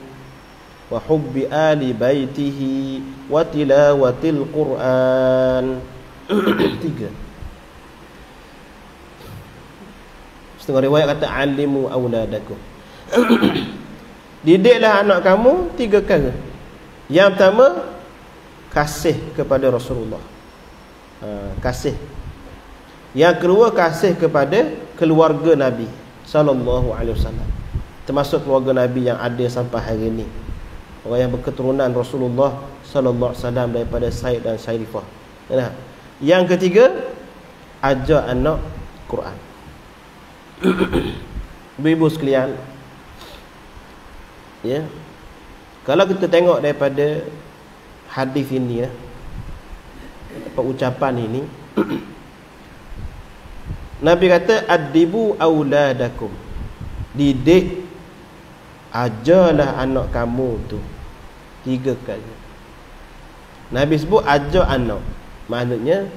wa hubbi ali baitihi wa tilawatil Quran. 3. Setengah riwayat kata alimu auladakum. Didiklah anak kamu 3 perkara. Yang pertama, kasih kepada Rasulullah. Kasih. Yang kedua, kasih kepada keluarga Nabi sallallahu alaihi wasallam. Termasuk keluarga Nabi yang ada sampai hari ini. Orang yang berketurunan Rasulullah sallallahu alaihi wasallam daripada Said dan Saidifah. Yang ketiga, ajar anak Quran. Ibu-ibu sekalian, ya, kalau kita tengok daripada hadis ini, ucapan ini, Nabi kata adibu auladakum, didik, ajarlah anak kamu tu 3 kali. Nabi sebut ajar anak, maknanya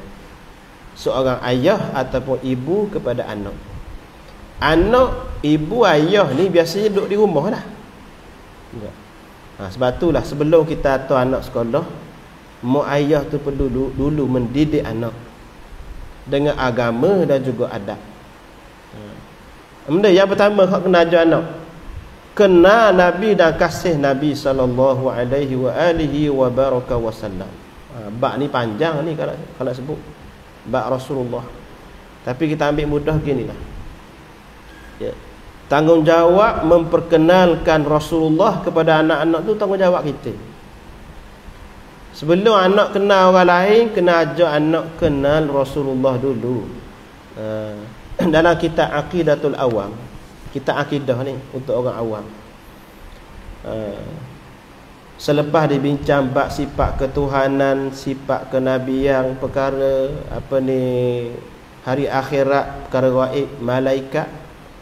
seorang ayah ataupun ibu kepada anak. Anak, ibu, ayah ni biasanya duduk di rumah lah. Sebab itulah sebelum kita hantar anak sekolah, mak ayah tu perlu dulu mendidik anak dengan agama dan juga adab. Benda yang pertama hak kena ajar anak, kenal Nabi dan kasih Nabi sallallahu alaihi wa alihi wa baraka wasallam. Bab ni panjang ni kalau sebut bab Rasulullah, tapi kita ambil mudah ginilah, ya. Tanggungjawab memperkenalkan Rasulullah kepada anak-anak tu tanggungjawab kita. Sebelum anak kenal orang lain, kena ajar anak kenal Rasulullah dulu. Dalam kitab Aqidatul Awam, kitab akidah ni untuk orang awam, selepas dibincang bab sifat ketuhanan, sifat kenabian, perkara hari akhirat, perkara gaib, malaikat,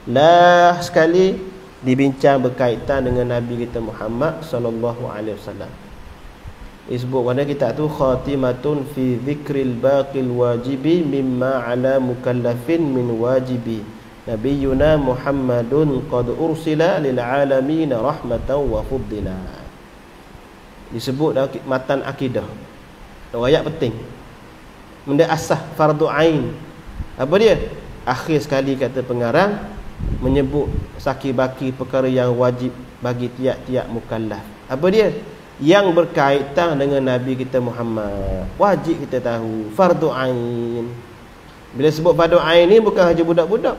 lah sekali dibincang berkaitan dengan Nabi kita Muhammad sallallahu alaihi wasallam. Disebut pada kitab tu khatimatun fi dzikril baqil wajibi mimma ala mukallafin min wajibi nabiyuna Muhammadun qad ursila lil alamin rahmatan wa fuddila. Disebut dalam matan akidah. Ayat penting. Benda asah fardu ain. Apa dia? Akhir sekali kata pengarang menyebut saki baki perkara yang wajib bagi tiap-tiap mukallaf. Apa dia? Yang berkaitan dengan Nabi kita Muhammad. Wajib kita tahu fardu ain. Bila sebut fardu ain ni bukan hanya budak-budak.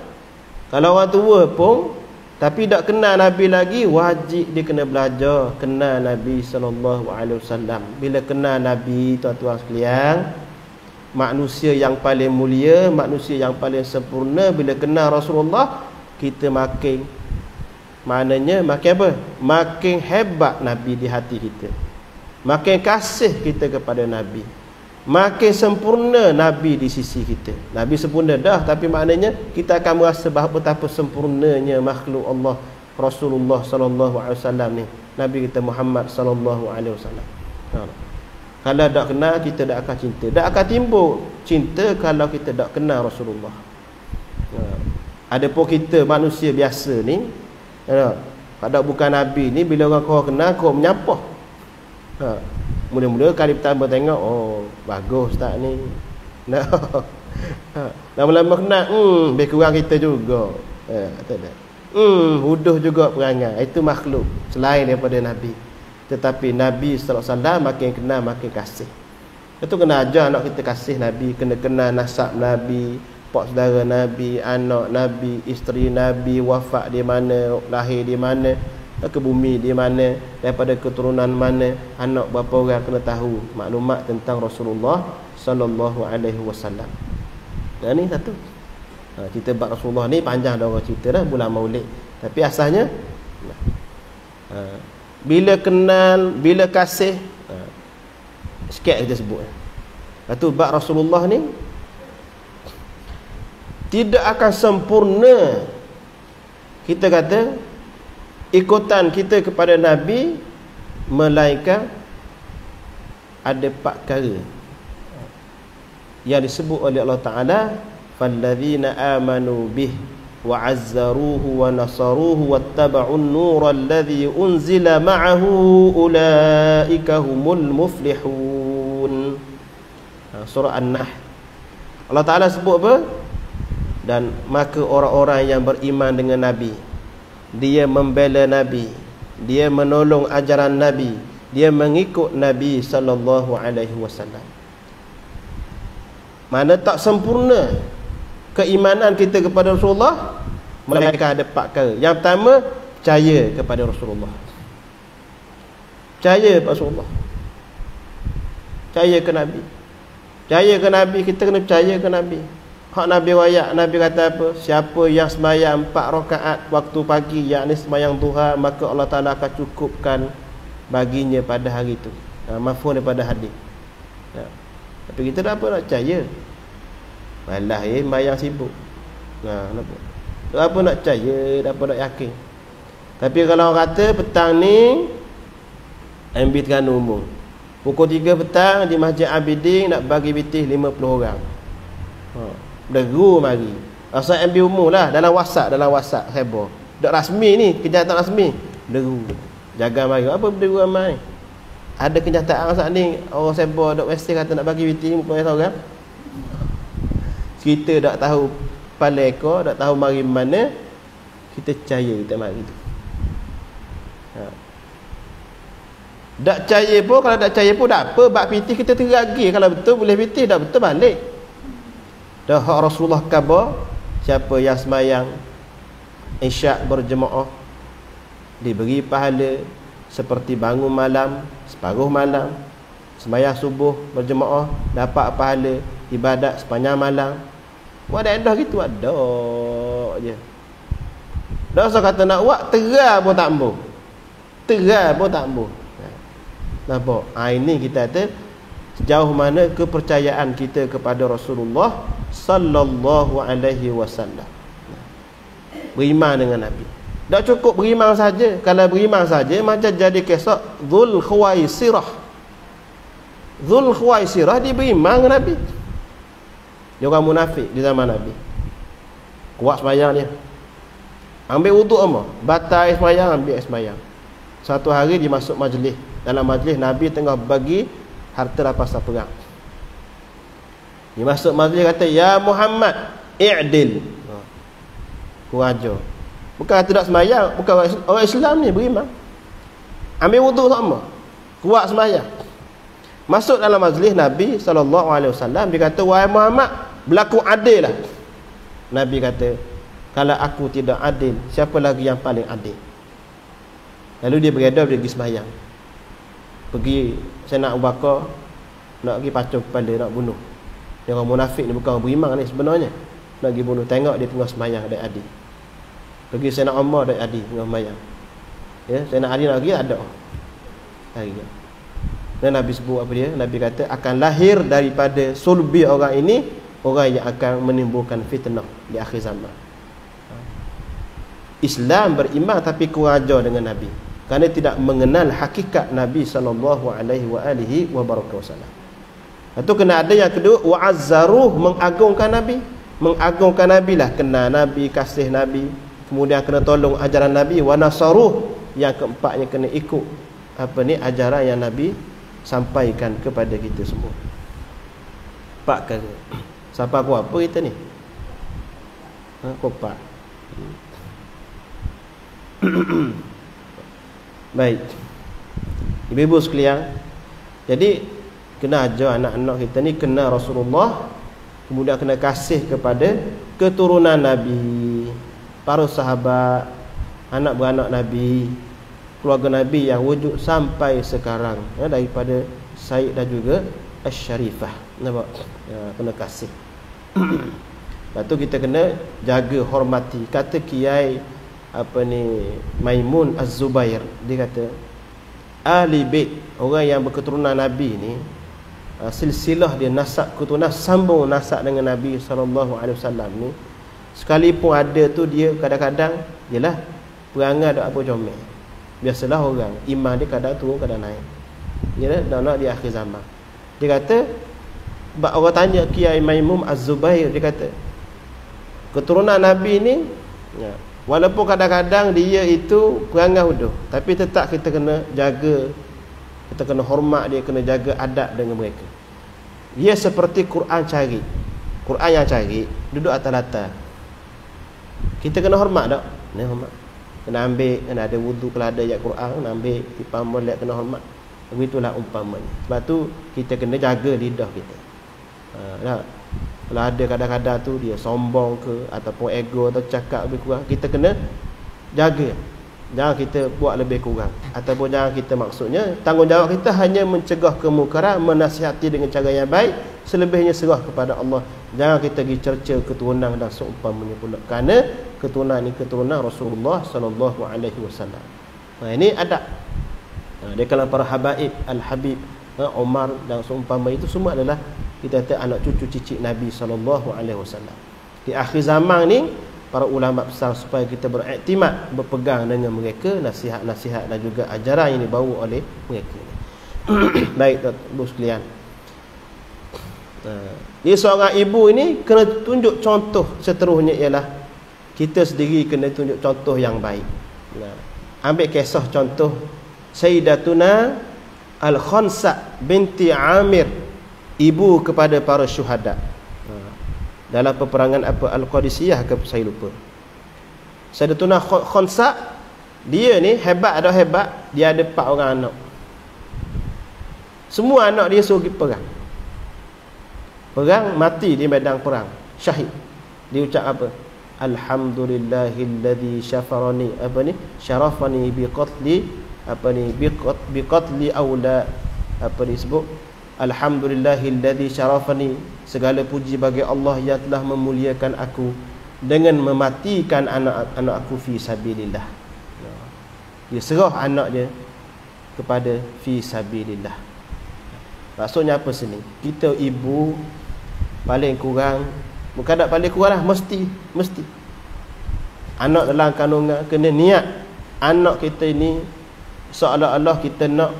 Kalau orang tua pun tapi tak kenal Nabi lagi, wajib dia kena belajar kenal Nabi sallallahu alaihi wasallam. Bila kenal Nabi, tuan-tuan sekalian, manusia yang paling mulia, manusia yang paling sempurna, bila kenal Rasulullah, kita makin, maknanya makin apa? Makin hebat Nabi di hati kita. Makin kasih kita kepada Nabi. Makin sempurna Nabi di sisi kita. Nabi sempurna dah, tapi maknanya kita akan merasa betapa sempurnanya makhluk Allah Rasulullah sallallahu alaihi wasallam ni. Nabi kita Muhammad sallallahu alaihi wasallam. Kalau tak kenal, kita tak akan cinta. Tak akan timbul cinta kalau kita tak kenal Rasulullah. Adapun kita manusia biasa ni, kalau bukan Nabi ni, bila orang kau kenal, kau menyapah. Mula-mula kali pertama tengok, oh bagus tak ni. Lama-lama kenal, lebih kurang kita juga. Tak. Huduh juga perangai. Itu makhluk selain daripada Nabi. Tetapi Nabi sallallahu alaihi wasallam makin kenal makin kasih. Itu kena ajar anak kita kasih Nabi, kena kenal nasab Nabi, pak saudara Nabi, anak Nabi, isteri Nabi, wafat di mana, lahir di mana, ke bumi di mana, daripada keturunan mana, anak berapa orang, kena tahu maklumat tentang Rasulullah sallallahu alaihi wasallam. Dan ni satu. Cerita bab Rasulullah ni panjang dah orang cerita dah, bulan Maulid. Tapi asalnya bila kenal, bila kasih, sikit kita sebut. Lepas tu bab Rasulullah ni tidak akan sempurna, kita kata, ikutan kita kepada Nabi, melainkan ada 4 perkara yang disebut oleh Allah Ta'ala, falladzina amanu bih wa azzaruhu wa nasaruhu wattaba'un nura alladhi unzila ma'ahu ulaika humul muflihun. Surah An-Nahl. Allah Ta'ala sebut apa? Dan maka orang-orang yang beriman dengan Nabi, dia membela Nabi, dia menolong ajaran Nabi, dia mengikut Nabi sallallahu alaihi wasallam. Mana tak sempurna keimanan kita kepada Rasulullah, melainkan ada 4 perkara. Yang pertama, percaya kepada Rasulullah. Percaya kepada Rasulullah. Percaya ke Nabi. Percaya ke Nabi, kita kena percaya ke Nabi. Hak Nabi wayak, Nabi kata apa? Siapa yang sembahyang 4 rakaat waktu pagi, yakni sembahyang duha, maka Allah Ta'ala akan cukupkan baginya pada hari itu. Mafhum daripada hadis. Tapi kita dah apa nak percaya? Malah sembahyang sibuk. Apa nak percaya, apa nak yakin. Tapi kalau orang kata petang ni ambil Terengganu umum, pukul 3 petang di Masjid Abidin nak bagi bitih 50 orang. Berderu mari. Asal ambil umum lah, dalam WhatsApp heboh. Tak rasmi ni, kenyataan rasmi. Berderu. Jaga mari. Apa berderu ramai? Ada kenyataan saat ni orang sebo dok West kata nak bagi bitih 50 orang. Kita tak tahu kepala ekor, tak tahu mari mana, kita percaya kita mari tu. Tak percaya pun, kalau tak percaya pun tak apa, bab pitih kita teragi. Kalau betul boleh pitih, tak betul balik. Dah hak Rasulullah khabar, siapa yang sembahyang isyak berjemaah diberi pahala seperti bangun malam, separuh malam. Sembahyang subuh berjemaah dapat pahala ibadat sepanjang malam. Ada gitu, ada je. Dah usah kata nak buat, terang pun tak mampu. Terang pun tak mampu. Nampak? Ini kita kata sejauh mana kepercayaan kita kepada Rasulullah sallallahu alaihi wasallam. Beriman dengan Nabi. Tak cukup beriman saja. Kalau beriman saja macam jadi kisah Dzul Khuwaisirah. Dzul Khuwaisirah dia beriman dengan Nabi. Dia orang munafik di zaman Nabi. Kuat sembahyang dia. Ambil wuduk apa? Batal air sembahyang, ambil air sembahyang. Satu hari dia masuk majlis. Dalam majlis Nabi tengah bagi harta rampasan perang. Dia masuk majlis kata, "Ya Muhammad, i'dil." Kurang ajar. Bukan tidak sembahyang, bukan orang Islam ni beriman. Ambil wuduk sama. Kuat sembahyang. Masuk dalam majlis Nabi SAW, dia kata, "Wahai Muhammad, berlaku adil lah." Nabi kata, "Kalau aku tidak adil, siapa lagi yang paling adil?" Lalu dia beredar, dia pergi sembahyang. Pergi Sayyidina Abu Bakar nak pergi pacung kepala, nak bunuh. Dia orang munafik ni, bukan orang beriman ni sebenarnya. Nak pergi bunuh, tengok dia tengah sembahyang ada adil. Pergi Sayyidina Umar ada adil tengah sembahyang. Ya, Sayyidina Ali nak pergi ada. Hari dan Nabi sebut apa dia? Nabi kata akan lahir daripada sulbi orang ini orang yang akan menimbulkan fitnah di akhir zaman. Islam beriman tapi kurang ajar dengan Nabi kerana tidak mengenal hakikat Nabi sallallahu alaihi wasallam. Itu kena ada yang kedua, wa'azzaruh, mengagungkan Nabi. Mengagungkan Nabi lah, kenal Nabi, kasih Nabi, kemudian kena tolong ajaran Nabi. Wa nasaruh, yang keempatnya kena ikut ajaran yang Nabi sampaikan kepada kita semua. Empat kali. Sampai aku apa kita ni? Kopak. Baik. Ibu-ibu sekalian, jadi kena ajar anak-anak kita ni kena Rasulullah, kemudian kena kasih kepada keturunan Nabi, para sahabat, anak beranak Nabi, keluarga Nabi yang wujud sampai sekarang, ya, daripada Said dan juga Asy-Syarifah. Nampak? Ya, kena kasih. Lepas tu kita kena jaga, hormati. Kata Kiai Maimun Az-Zubair, dia kata ahli bait, orang yang berketurunan Nabi ni, silsilah dia, nasab keturunan, sambung nasab dengan Nabi SAW ni, sekalipun ada tu dia kadang-kadang yalah perangai dak apa comel. Biasalah orang iman dia kadang turun kadang naik. Ya, nak di akhir zaman. Dia kata, orang tanya Kiai Maimun Az-Zubair, dia kata keturunan Nabi ni, ya, walaupun kadang-kadang dia itu perangai huduh, tapi tetap kita kena jaga, kita kena hormat dia, kena jaga adab dengan mereka. Dia seperti Quran cari. Quran yang cari duduk atas latar. Kita kena hormat tak? Kena hormat. Kena ambil, kena ada wudu, kalau ada ayat Quran, kena ambil, tipa molek, kena hormat. Begitulah umpamanya. Sebab tu kita kena jaga lidah kita. Kalau ada kadang-kadang tu dia sombong ke, ataupun ego atau cakap lebih kurang, kita kena jaga. Jangan kita buat lebih kurang, ataupun jangan kita, maksudnya tanggungjawab kita hanya mencegah kemungkaran, menasihati dengan cara yang baik, selebihnya serah kepada Allah. Jangan kita pergi cerca keturunan dan seumpamanya pula, kerana keturunan ini keturunan Rasulullah sallallahu alaihi wasallam. Ini adab. Dia kalau para habaib, al-habib, Umar dan seumpama itu semua adalah kita kata anak cucu cicit Nabi sallallahu alaihi wasallam. Di akhir zaman ni para ulama besar supaya kita beriktimad, berpegang dengan mereka, nasihat-nasihat dan juga ajaran yang dibawa oleh mereka. Baik tuan-tuan sekalian. Dia seorang ibu ini kena tunjuk contoh seterusnya, ialah kita sendiri kena tunjuk contoh yang baik. Ambil kisah contoh Sayyidatuna Al-Khansa binti Amir, ibu kepada para syuhada dalam peperangan Al-Qadisiyah ke, saya lupa. Sayyidatuna Khansa, dia ni hebat atau hebat, dia ada 4 orang anak. Semua anak dia suruh pergi perang. Perang, mati di medan perang, syahid. Dia ucap apa? Alhamdulillahilladzi syafarani, syarafani biqatli, biqatli aula, disebut alhamdulillahilladzi syarafani, segala puji bagi Allah yang telah memuliakan aku dengan mematikan anak-anak aku fi sabilillah. Dia serah anak dia kepada fi sabilillah. Maksudnya apa sini? Kita ibu paling kurang, bukan tak paling kurang lah, mesti anak dalam kandungan kena niat anak kita ini seolah-olah kita nak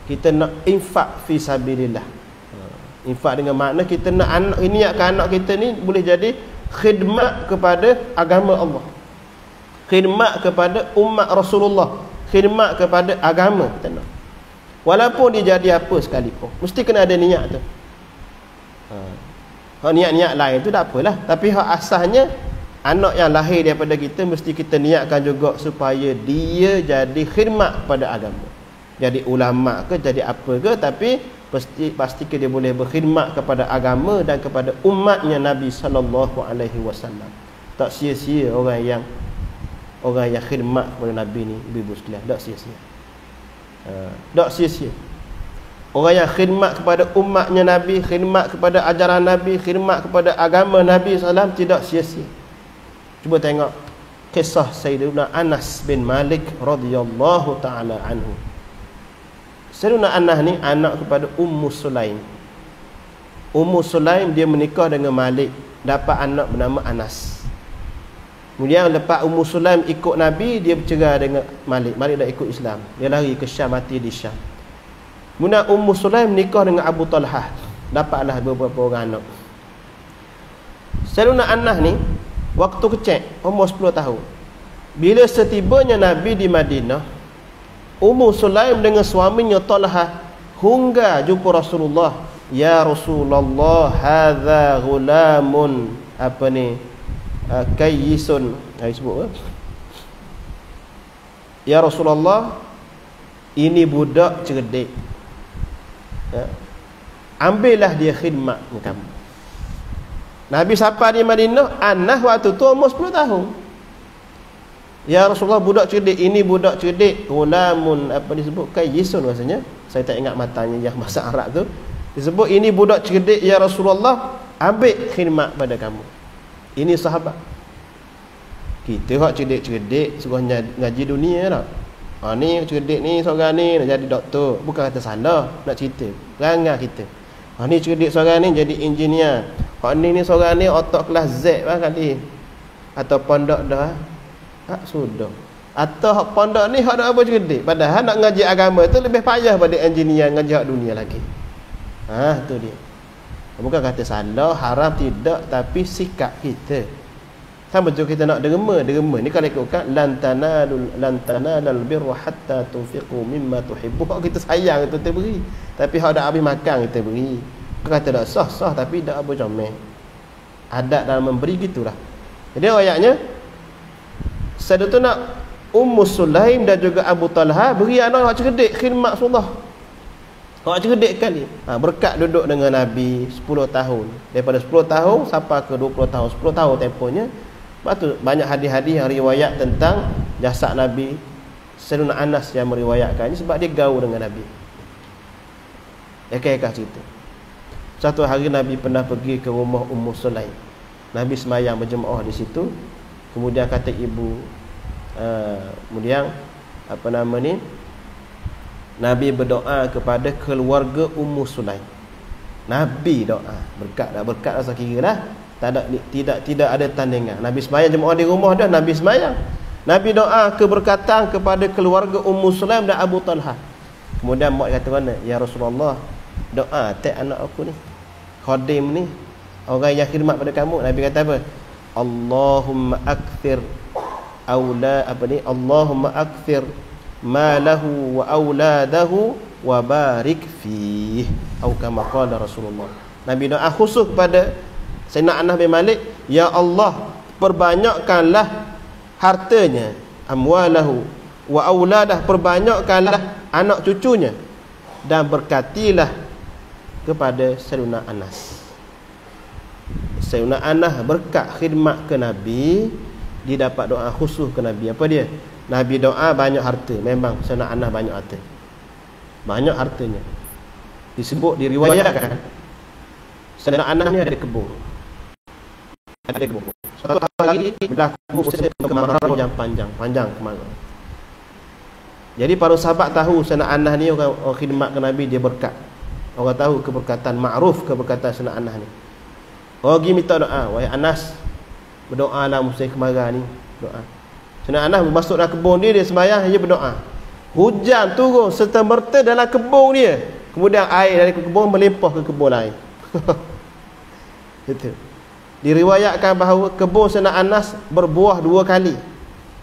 kita nak infak fi sabilillah. Infak dengan makna kita nak anak, niatkan anak kita ni boleh jadi khidmat kepada agama Allah, khidmat kepada umat Rasulullah, khidmat kepada agama kita nak. Walaupun dia jadi apa sekalipun, mesti kena ada niat tu. Niat-niat lain tu tak apalah, tapi hak asalnya anak yang lahir daripada kita mesti kita niatkan juga supaya dia jadi khidmat kepada agama. Jadi ulama ke, jadi apa ke, tapi pastikan dia boleh berkhidmat kepada agama dan kepada umatnya Nabi sallallahu alaihi wasallam. Tak sia-sia orang yang khidmat kepada Nabi ni, ibu sekalian, tak sia-sia. Tak sia-sia. Orang yang khidmat kepada umatnya Nabi, khidmat kepada ajaran Nabi, khidmat kepada agama Nabi sallallahu tidak sia-sia. Cuba tengok kisah Sayyidina Anas bin Malik radhiyallahu taala anhu. Sayyidina Anas ni anak kepada Ummu Sulaim. Ummu Sulaim dia menikah dengan Malik, dapat anak bernama Anas. Kemudian lepas Ummu Sulaim ikut Nabi, dia bercerai dengan Malik. Malik dah ikut Islam. Dia lari ke Syam, mati di Syam. Kemudian Ummu Sulaim nikah dengan Abu Talhah, dapatlah beberapa orang anak. Sayyidina Anas ni waktu kecil, umur 10 tahun. Bila setibanya Nabi di Madinah, Ummu Sulaim dengan suaminya Talhah hingga jumpa Rasulullah. Ya Rasulullah, hadza ghulamun kayyisun. Sebut ya Rasulullah, ini budak cerdik. Ambillah dia khidmat dengan kamu. Nabi sapa di Madinah, Anas waktu tu umur 10 tahun. Ya Rasulullah, budak cerdik, ini budak cerdik, ghulamun disebut kayyisun rasanya. Saya tak ingat matanya yang bahasa Arab tu. Disebut ini budak cerdik ya Rasulullah, ambil khidmat pada kamu. Ini sahabat. Kita hak cerdik-cerdik suruh ngaji dunia tak? Ni cerdik ni seorang ni nak jadi doktor, bukan kata salah, nak cerita perangai kita. Ni cerdik seorang ni jadi engineer. Ni seorang ni otak kelas Z lah kali. Atau pondok dah. Sudah. Atau hak pondok ni hak dah apa cerdik. Padahal nak ngaji agama tu lebih payah pada engineer ngaji hak dunia lagi. Tu dia. Bukan kata salah, haram tidak, tapi sikap kita. Sama juga kita nak derma ni kalau ikutkan lan tanalul birra hatta tunfiqu mimma tuhibbu. Kita sayang kita beri, tapi hak dak habis makan kita beri. Kata dak sah tapi dak apa comel. Adat dalam memberi gitulah. Jadi ayatnya Sayyidatuna Ummu Sulaim dan juga Abu Talha beri anak hak cerdik khidmat Rasulullah. Hak cerdik kali. Berkat duduk dengan Nabi 10 tahun. Daripada 10 tahun sampai ke 20 tahun. 10 tahun tempohnya. Sebab tu banyak hadis-hadis yang riwayat tentang jasad Nabi. Sayyidina Anas yang meriwayatkannya sebab dia gaul dengan Nabi. Ekak-ekak cerita. Satu hari Nabi pernah pergi ke rumah Ummu Sulaim. Nabi semayang berjemaah di situ. Kemudian kata ibu, kemudian Nabi berdoa kepada keluarga Ummu Sulaim. Nabi doa, berkat rasa kira dah. Tidak ada tandingan. Nabi semayang jemaah di rumah dah, Nabi semayang. Nabi doa keberkatan kepada keluarga Ummu Sulaim dan Abu Talha. Kemudian mak kata mana? Ya Rasulullah, doa tak anak aku ni, khadim ni, orang yang khidmat pada kamu. Nabi kata apa? Allahumma akthir Allahumma akthir malahu wa auladahu wa barik fihi, atau kama qala Rasulullah. Nabi doa khusus kepada Sayyidina Anas bin Malik, ya Allah, perbanyakkanlah hartanya, amwalahu wa auladah, perbanyakkanlah anak cucunya, dan berkatilah kepada Sayyidina Anas. Sayyidina Anas berkat khidmat ke Nabi, dia dapat doa khusus ke Nabi. Apa dia? Nabi doa banyak harta. Memang Sayyidina Anas banyak harta, banyak hartanya. Disebut, diriwayatkan Sayyidina Anas ni ada kebun. Suatu hari berlaku musim kemarau yang panjang kemarau. Jadi para sahabat tahu Sayyidina Anas ni orang khidmat ke Nabi, dia berkat. Orang tahu keberkatan, ma'ruf keberkatan Sayyidina Anas ni. Orang pergi minta doa, wahai Anas, berdoalah musim kemarau ni, doa. Sayyidina Anas masuk dalam kebun dia sembahyang, dia berdoa. Hujan turun serta merta dalam kebun dia. Kemudian air dari kebun melimpah ke kebun lain. Itu. Diriwayatkan bahawa kebun Sayyidina Anas berbuah 2 kali.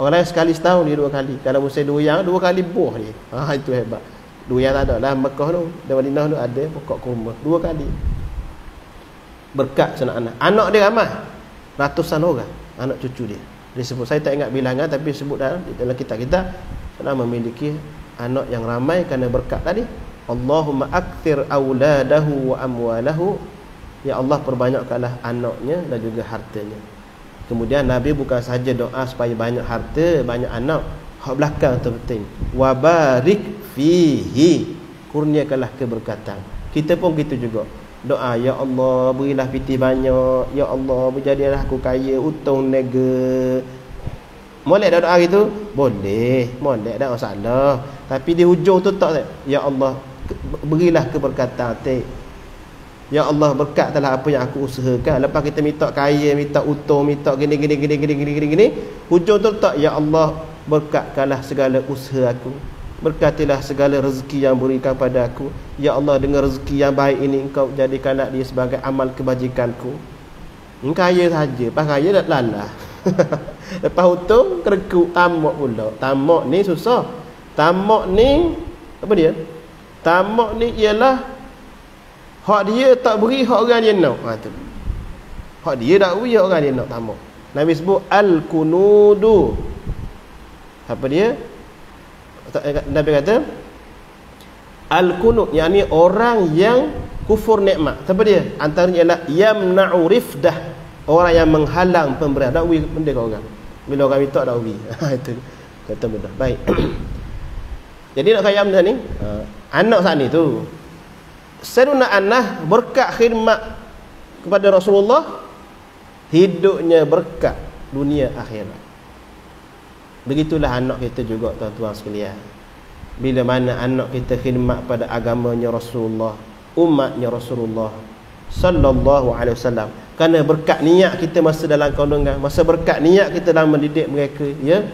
Orang lain sekali setahun, dia 2 kali. Kalau musim durian 2 kali buah dia. Itu hebat. Durian tak ada lah Mekah tu, di Madinah tu ada pokok kurma 2 kali. Berkat Sayyidina Anas. Anak dia ramai. Ratusan orang anak cucu dia. Dia sebut, saya tak ingat bilangan tapi sebut dalam kitab kita telah memiliki anak yang ramai kerana berkat tadi. Allahumma akthir auladahu wa amwalahu. Ya Allah, perbanyakkanlah anaknya dan juga hartanya. Kemudian Nabi bukan sahaja doa supaya banyak harta, banyak anak. Hak belakang terpenting. Wa barik fihi. Kurniakanlah keberkatan. Kita pun gitu juga. Doa, ya Allah berilah piti banyak, ya Allah berjadilah aku kaya, untung nega. Molek dah doa gitu? Boleh, molek tak masalah. Tapi di hujung tu tak, ya Allah berilah keberkatan. Ya Allah berkatlah apa yang aku usahakan. Lepas kita minta kaya, minta untung, minta gini, hujung tu tak, ya Allah berkatkanlah segala usaha aku. Berkatilah segala rezeki yang berikan pada aku. Ya Allah, dengan rezeki yang baik ini engkau jadikanlah dia sebagai amal kebajikanku. Engkau kaya saja, lepas kaya dah lalah. Lepas untung kerekuk, tamak pula. Tamak ni susah. Tamak ni apa dia? Tamak ni ialah hak dia tak beri, hak orang dia nak. Tu. Hak dia tak beri, hak orang dia nak, tamak. Nabi sebut al-kunudu. Apa dia? Nabi kata al-kunut, yakni orang yang kufur nikmat. Apa dia? Antaranya ialah yamna'u rifdah, orang yang menghalang pemberian. Tak beri benda kat orang. Bila orang minta tak beri. Itu kata mudah. Baik. Jadi nak kaya benda ni, anak saat ni tu Sayyidina Anas berkat khidmat kepada Rasulullah, hidupnya berkat dunia akhirat. Begitulah anak kita juga, tuan-tuan sekalian. Bila mana anak kita khidmat pada agamanya Rasulullah, umatnya Rasulullah sallallahu alaihi wasallam, kerana berkat niat kita masa dalam kandungan, masa berkat niat kita dalam mendidik mereka, ya,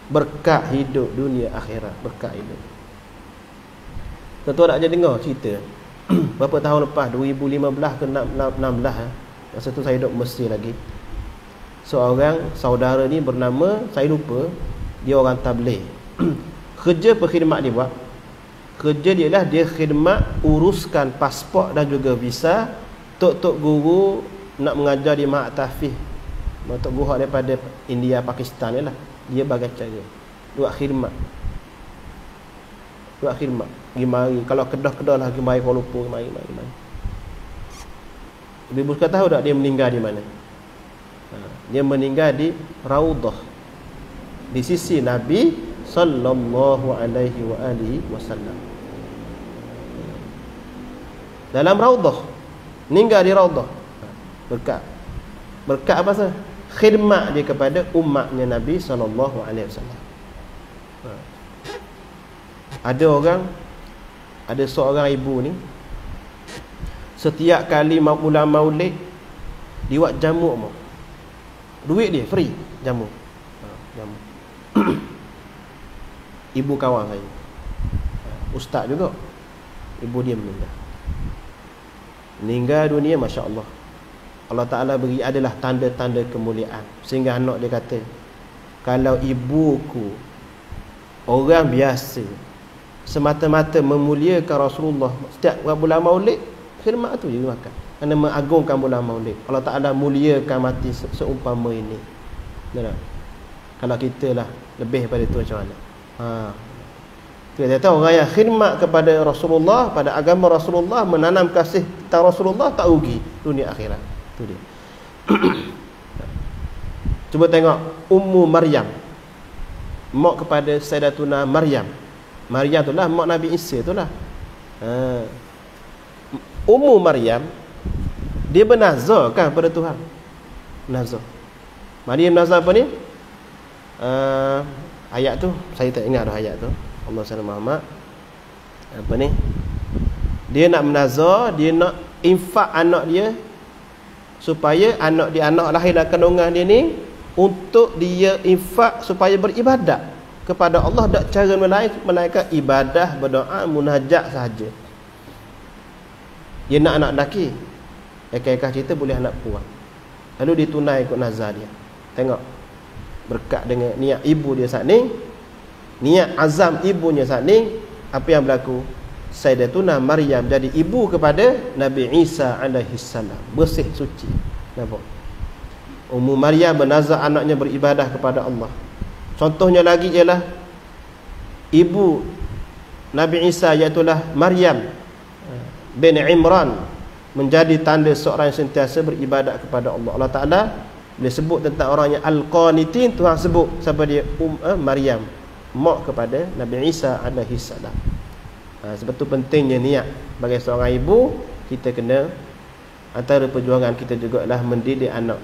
berkat hidup dunia akhirat, berkat hidup. Tuan-tuan nak je dengar cerita berapa tahun lepas, 2015 ke 16, masa tu saya duduk Mesir lagi. Seorang saudara ni bernama, saya lupa, dia orang tabligh. Kerja perkhidmat dia buat, kerja dia lah dia khidmat uruskan pasport dan juga visa tok-tok guru nak mengajar di Mahat Tahfiz. Tok guru daripada India, Pakistan ni lah. Dia bagai cara buat khidmat. Buat khidmat. Pergi mari, kalau Kedah lah, pergi mari Kuala Lumpur, mari. Ibu suka tahu tak dia meninggal di mana? Dia meninggal di Raudhah, di sisi Nabi sallallahu alaihi wasallam. Dalam Raudhah, meninggal di Raudhah. Berkat apa sah? Khidmat dia kepada umatnya Nabi sallallahu alaihi wasallam. Ada seorang ibu ni, setiap kali bulan Maulid dia buat jamu mau. Duit dia free jamu. Jamu. Ibu kawan saya, ustaz juga. Ibu dia meninggal dunia, Masya Allah. Allah Ta'ala beri adalah tanda-tanda kemuliaan, sehingga anak dia kata, kalau ibuku orang biasa semata-mata memuliakan Rasulullah, setiap bulan Maulid khidmat tu je makan, kerana mengagungkan bulan Maulid, Allah Ta'ala muliakan mati seumpama ini. Benar? Kalau kita lah lebih daripada itu macam mana? Kita tahu orang yang khidmat kepada Rasulullah, pada agama Rasulullah, menanam kasih tentang Rasulullah, tak rugi dunia akhirat. Itu dia. Cuba tengok Ummu Maryam, mak kepada Sayyidatuna Maryam. Maryam itulah mak Nabi Isa itulah. Ummu Maryam, dia bernazar kan pada Tuhan. Nazar. Maryam nazar apa ni? Ayat tu saya tak ingat dah ayat tu. Allah SWT Muhammad. Apa ni? Dia nak menazar, dia nak infak anak dia, supaya anak lahir dalam kandungan dia ni, untuk dia infak supaya beribadat kepada Allah tak cara melainkan ibadah, berdoa, munajat sahaja. Dia nak anak lelaki, ekak-ekak cerita boleh anak perempuan. Lalu ditunai ikut nazar dia. Tengok berkat dengan niat ibu dia saat ni, niat azam ibunya saat ni, apa yang berlaku? Sayyidatuna Maryam jadi ibu kepada Nabi Isa alaihi salam, bersih suci. Nampak? Ummu Maryam bernazar anaknya beribadah kepada Allah. Contohnya lagi ialah ibu Nabi Isa, iaitulah Maryam bin Imran, menjadi tanda seorang yang sentiasa beribadat kepada Allah. Allah Ta'ala bila sebut tentang orang yang Al-Qanitin, Tuhan sebut siapa dia? Maryam, mak kepada Nabi Isa alaihi salam. Sebab tu pentingnya niat bagi seorang ibu. Kita kena, antara perjuangan kita juga adalah mendidik anak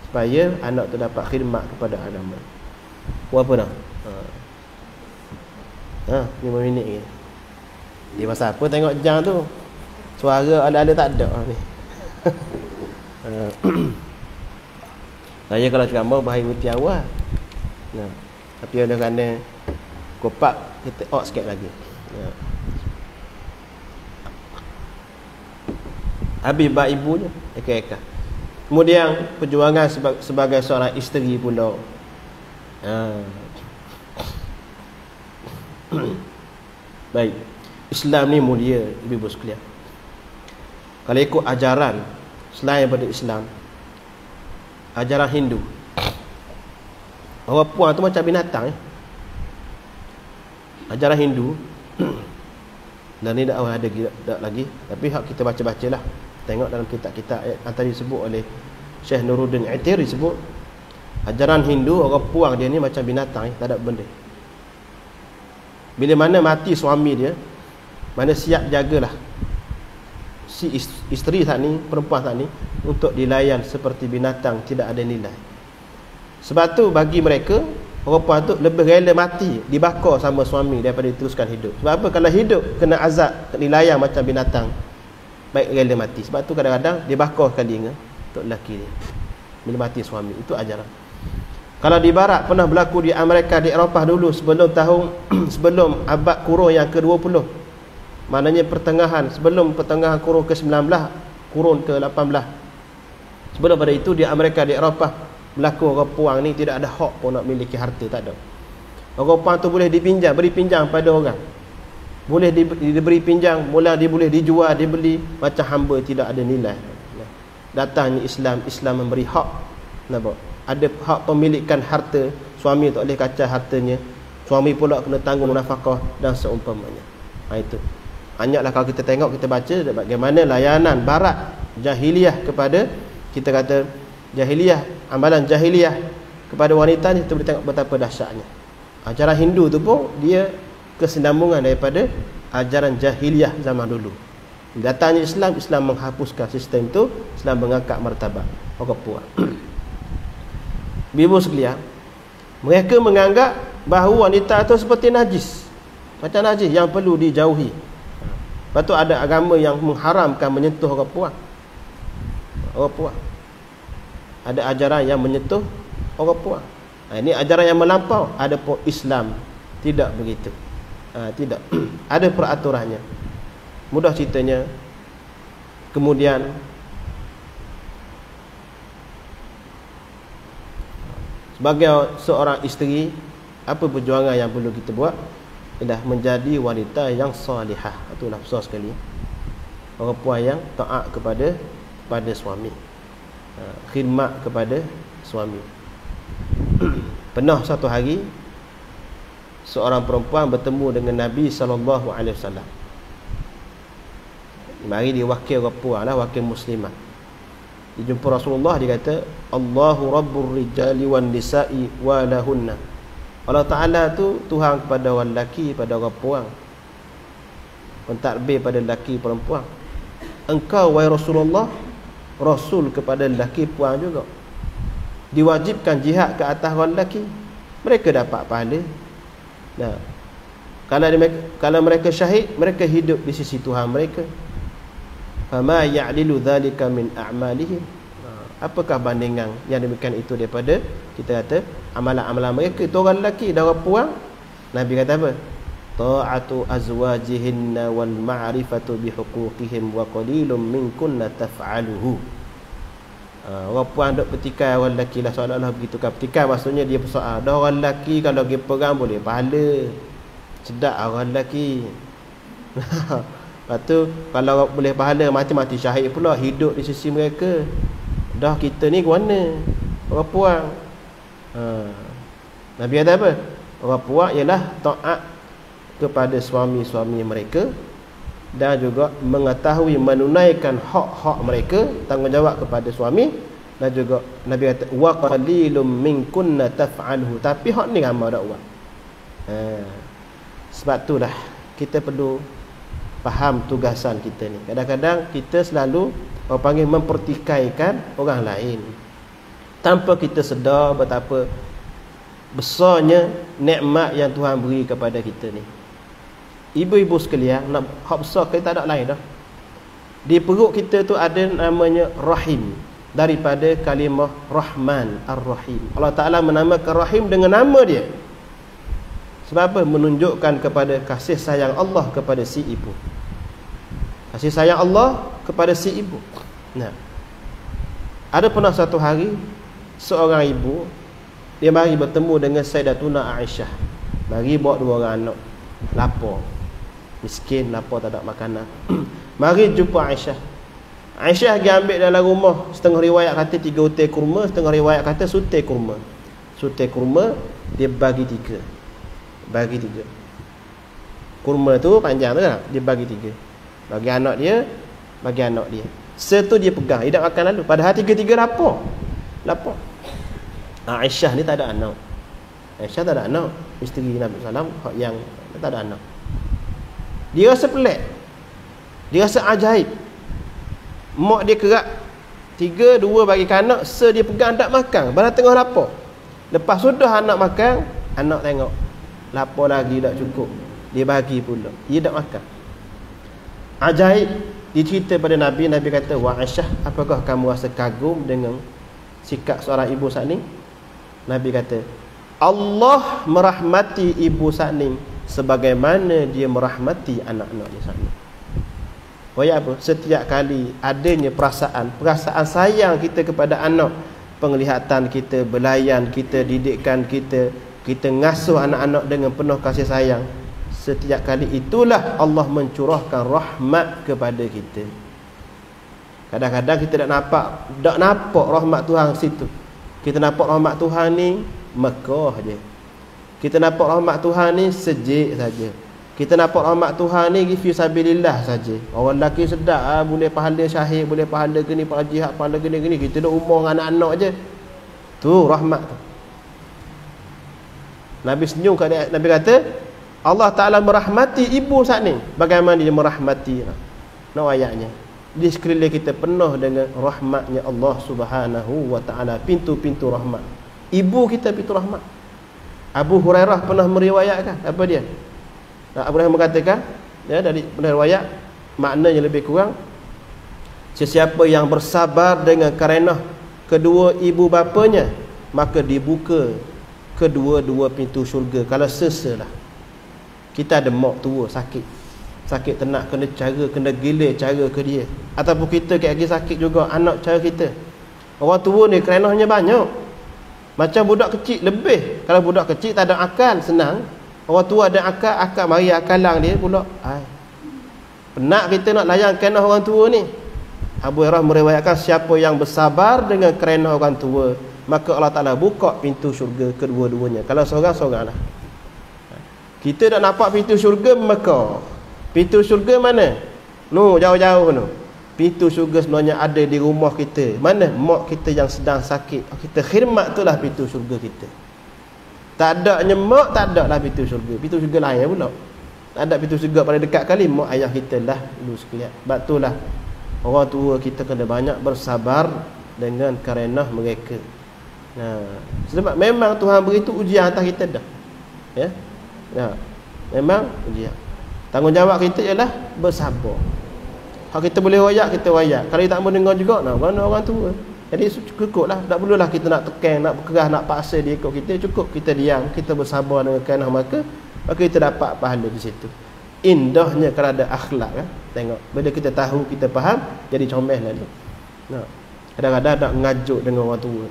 supaya anak tu dapat khidmat kepada agama. Apa dah? 5 minit ni. Dia pasal apa tengok jam tu? Suara ala-ala tak ada ni. Saya kalau ceramah bahaya putih awal. Tapi ada kerana kopak kita out sikit lagi. Habis bab ibunya, eka-eka. Kemudian perjuangan sebagai seorang isteri pula. Baik, Islam ni mulia, ibu-ibu sekalian. Kalau ikut ajaran selain daripada Islam, ajaran Hindu, orang puan tu macam binatang. Ajaran Hindu dan ni dah ada lagi, tapi hak kita baca-bacalah. Tengok dalam kitab-kitab ayat yang tadi disebut oleh Syekh Nuruddin Athiri, sebut ajaran Hindu orang puang dia ni macam binatang, tak ada benda. Bila mana mati suami dia, mana siap jagalah si isteri saat ni, perempuan saat ni, untuk dilayan seperti binatang, tidak ada nilai. Sebab tu bagi mereka, orang puan tu lebih rela mati dibakar sama suami daripada diteruskan hidup. Sebab apa? Kalau hidup kena azab, dilayan macam binatang, baik rela mati. Sebab tu kadang-kadang dia bakar sekali untuk lelaki dia bila mati suami. Itu ajaran. Kalau di barat pernah berlaku di Amerika, di Eropah dulu, sebelum abad kurun yang ke-20, maknanya sebelum pertengahan kurun ke-19, kurun ke-18. Sebelum pada itu di Amerika, di Eropah berlaku orang puang ni tidak ada hak pun nak miliki harta, tak ada. Orang puang tu boleh beri pinjam pada orang, boleh diberi pinjam, mula dia boleh dijual, dibeli, macam hamba, tidak ada nilai. Datangnya Islam memberi hak. Nampak? Ada hak pemilikan harta, suami tak boleh kacau hartanya, suami pula kena tanggung nafkah dan seumpamanya. Itu banyaklah kalau kita tengok, kita baca bagaimana layanan barat jahiliah kepada, kita kata jahiliah, amalan jahiliah kepada wanita ni, kita boleh tengok betapa dahsyatnya. Ajaran Hindu tu pun dia kesinambungan daripada ajaran jahiliah zaman dulu. Datangnya Islam menghapuskan sistem tu, Islam mengangkat martabat orang puan. Bibu sekalian, mereka menganggap bahawa wanita itu seperti najis, macam najis yang perlu dijauhi. Lepas tu ada agama yang mengharamkan menyentuh orang puan. Ada ajaran yang menyentuh orang puan. Ini ajaran yang melampau. Ada pun Islam tidak begitu. Tidak. Ada peraturannya. Mudah ceritanya. Kemudian sebagai seorang isteri, apa perjuangan yang perlu kita buat? Ialah menjadi wanita yang salihah. Itulah besar sekali. Orang puan yang taat kepada suami, khidmat kepada suami. Pernah satu hari seorang perempuan bertemu dengan Nabi SAW. Mari dia wakil orang puan lah, wakil muslimah. Dia jumpa Rasulullah, dia kata, Allahu Rabbur Rijali wan Nisa'i wa lahunna. Allah Ta'ala tu Tuhan kepada orang lelaki, pada orang puan, pentadbir pada lelaki perempuan. Engkau wahai Rasulullah, Rasul kepada lelaki puan juga. Diwajibkan jihad ke atas orang lelaki, mereka dapat pahala. Nah, kalau mereka syahid, mereka hidup di sisi Tuhan mereka. Fama ya'dilu dhalika min a'malihim. Apakah bandingan yang demikian itu daripada, kita kata, amalan-amalan mereka? Itu orang lelaki dan orang puan Nabi kata apa? Ta'atu azwajihinna wal ma'rifatu bihuquqihim wa qalilum minkunna taf'aluhu. Orang puan duk petikai orang lelaki lah, seolah-olah begitu kan. Petikai maksudnya dia persoal. Dah orang lelaki kalau pergi perang boleh pahala. Sedap orang lelaki. Lepas tu kalau boleh pahala, mati-mati syahid pula, hidup di sisi mereka. Dah kita ni ke mana? Orang puan. Nabi kata apa? Orang puan ialah taat kepada suami-suami mereka dan juga mengetahui menunaikan hak-hak mereka, tanggungjawab kepada suami. Dan juga Nabi kata wa qalilum minkunna taf'aluhu, tapi hak ni ramai dak buat. Sebab itulah kita perlu faham tugasan kita ni. Kadang-kadang kita selalu orang panggil mempertikaikan orang lain tanpa kita sedar betapa besarnya nikmat yang Tuhan beri kepada kita ni. Ibu-ibu sekalian, nak hak besar kita tak ada lain dah. Di perut kita tu ada namanya rahim, daripada kalimah Rahman Ar-Rahim. Allah Ta'ala menamakan rahim dengan nama dia. Sebab apa? Menunjukkan kepada kasih sayang Allah kepada si ibu. Kasih sayang Allah kepada si ibu. Nah, ada pernah satu hari seorang ibu dia mari bertemu dengan Sayyidatuna Aisyah. Mari bawa dua orang anak, lapar, miskin, lapar, tak ada makanan. Mari jumpa Aisyah. Aisyah pergi ambil dalam rumah, setengah riwayat kata 3 utai kurma, setengah riwayat kata sutai kurma. Sutai kurma dia bagi 3. Bagi 3. Kurma tu panjang tu kan, dia bagi 3. Bagi anak dia, bagi anak dia. Setu dia pegang, dia tak makan lalu. Padahal 3-3 lapar. Lapar. Aisyah ni tak ada anak. Aisyah tak ada anak, isteri Nabi SAW yang tak ada anak. Dia rasa pelik, dia rasa ajaib. Mak dia kerak 3, 2 bagi ke anak, dia pegang tak makan, barang tengah lapar. Lepas sudah anak makan, anak tengok lapar lagi tak cukup, dia bagi pula, dia tak makan. Ajaib. Dicerita pada Nabi, Nabi kata, "Wa Aisyah, apakah kamu rasa kagum dengan sikap seorang ibu saat ni?" Nabi kata, Allah merahmati ibu saat ni sebagaimana dia merahmati anak-anak dia saat ni. Waya apa? Setiap kali adanya perasaan sayang kita kepada anak, penglihatan kita, belayan kita, didikan kita, kita ngasuh anak-anak dengan penuh kasih sayang. Setiap kali itulah Allah mencurahkan rahmat kepada kita. Kadang-kadang kita tak nampak rahmat Tuhan situ. Kita nampak rahmat Tuhan ni Mekah je. Kita nampak rahmat Tuhan ni sejik saja. Kita nampak rahmat Tuhan ni fi sabilillah saja. Orang lelaki sedap boleh pahala syahid, boleh pahala gini, pahala jihad, pahala gini-gini. Kita duk umur dengan anak-anak je. Tu rahmat tu. Nabi senyum kat Nabi kata, Allah Ta'ala merahmati ibu saat ni bagaimana dia merahmati. Nak ayatnya. Di sekeliling kita penuh dengan rahmatnya Allah Subhanahu wa Ta'ala, pintu-pintu rahmat. Ibu kita pintu rahmat. Abu Hurairah pernah meriwayatkan apa dia? Abu Hurairah mengatakan, ya, dari riwayat maknanya lebih kurang, sesiapa yang bersabar dengan kerana kedua ibu bapanya, maka dibuka kedua-dua pintu syurga. Kalau sesalah kita ada mak tua sakit tenak, kena gila cara ke dia, ataupun kita lagi sakit juga anak cara kita. Orang tua ni kerenahnya banyak. Macam budak kecil lebih. Kalau budak kecil tak ada akal, senang. Orang tua ada akal mari akalang dia pula. Penat kita nak layan kenah orang tua ni. Abu Hurairah meriwayatkan, siapa yang bersabar dengan kerana orang tua, maka Allah Ta'ala buka pintu syurga kedua-duanya. Kalau seorang-seorang lah. Kita nak nampak pintu syurga Mekah. Pintu syurga mana? Jauh-jauh tu. Pintu syurga sebenarnya ada di rumah kita. Mana? Mak kita yang sedang sakit, kita khidmat, itulah pintu syurga kita. Tak adanya mak, tak ada lah pintu syurga. Pintu syurga lain pula. Tak ada pintu syurga pada dekat kali mak ayah kita lah dulu sekalian. Sebab itulah orang tua kita kena banyak bersabar dengan karenah mereka. Sebab memang Tuhan beri tu ujian atas kita dah. Ya. Memang ujian. Tanggungjawab kita ialah bersabar. Kalau kita boleh wayak, kita wayak. Kalau tak mau dengar juga, mana orang tua. Jadi cukuplah. Tak perlulah kita nak tekan, nak berkerah, nak paksa dia ikut kita. Cukup kita diam, kita bersabar dengan karenah maka maka kita dapat pahala di situ. Indahnya kerana akhlak kan. Tengok, bila kita tahu, kita faham, jadi comel lalu. Nah, kadang-kadang nak ngajuk dengan orang tua.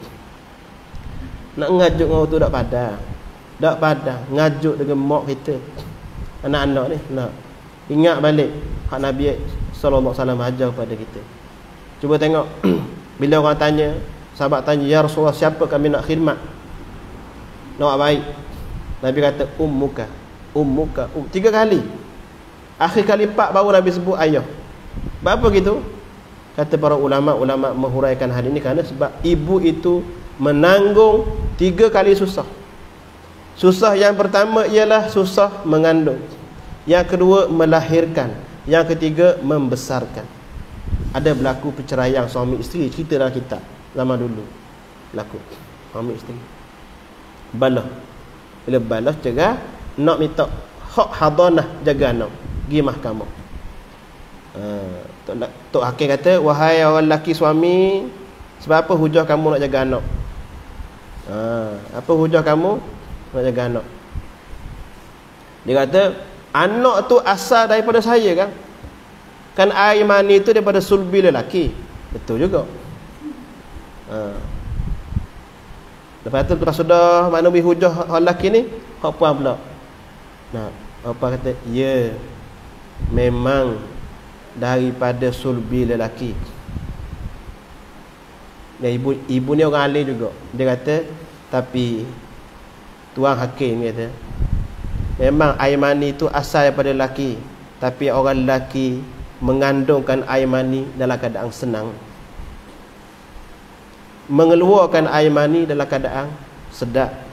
Nak ngajuk dengan orang tua tak padang. Tak padang, ngajuk dengan mak kita. Anak-anak ni, nak ingat balik hak Nabi sallallahu alaihi wasallam ajar pada kita. Cuba tengok bila orang tanya, sahabat tanya, ya Rasulullah, siapa kami nak khidmat? Nak baik. Nabi kata ummuka. 3 kali. Akhir kali 4 baru Nabi sebut ayah. Apa gitu? Kata para ulama menghuraikan hal ini kerana sebab ibu itu menanggung 3 kali susah. Susah yang pertama ialah susah mengandung. Yang kedua melahirkan. Yang ketiga membesarkan. Ada berlaku perceraian suami isteri, cerita dalam kitab zaman dulu. Berlaku suami isteri. Balah. Bila balah cerai, nak minta hak hadanah jaga anak. Pergi mahkamah. Tok hakim kata, wahai orang lelaki suami, sebab apa hujah kamu nak jaga anak? Apa hujah kamu nak jaga anak? Dia kata, anak tu asal daripada saya kan? Kan air mani tu daripada sulbi lelaki. Betul juga. Lepas tu lepas sudah mana beri hujah orang lelaki ni, hak puan pula. Nah, apa kata? Ya, memang daripada sulbi lelaki. Dan ibu ni orang alim juga. Dia kata, tapi tuan hakim kata, memang air mani itu asal daripada lelaki, tapi orang lelaki mengandungkan air mani dalam keadaan senang, mengeluarkan air mani dalam keadaan sedap.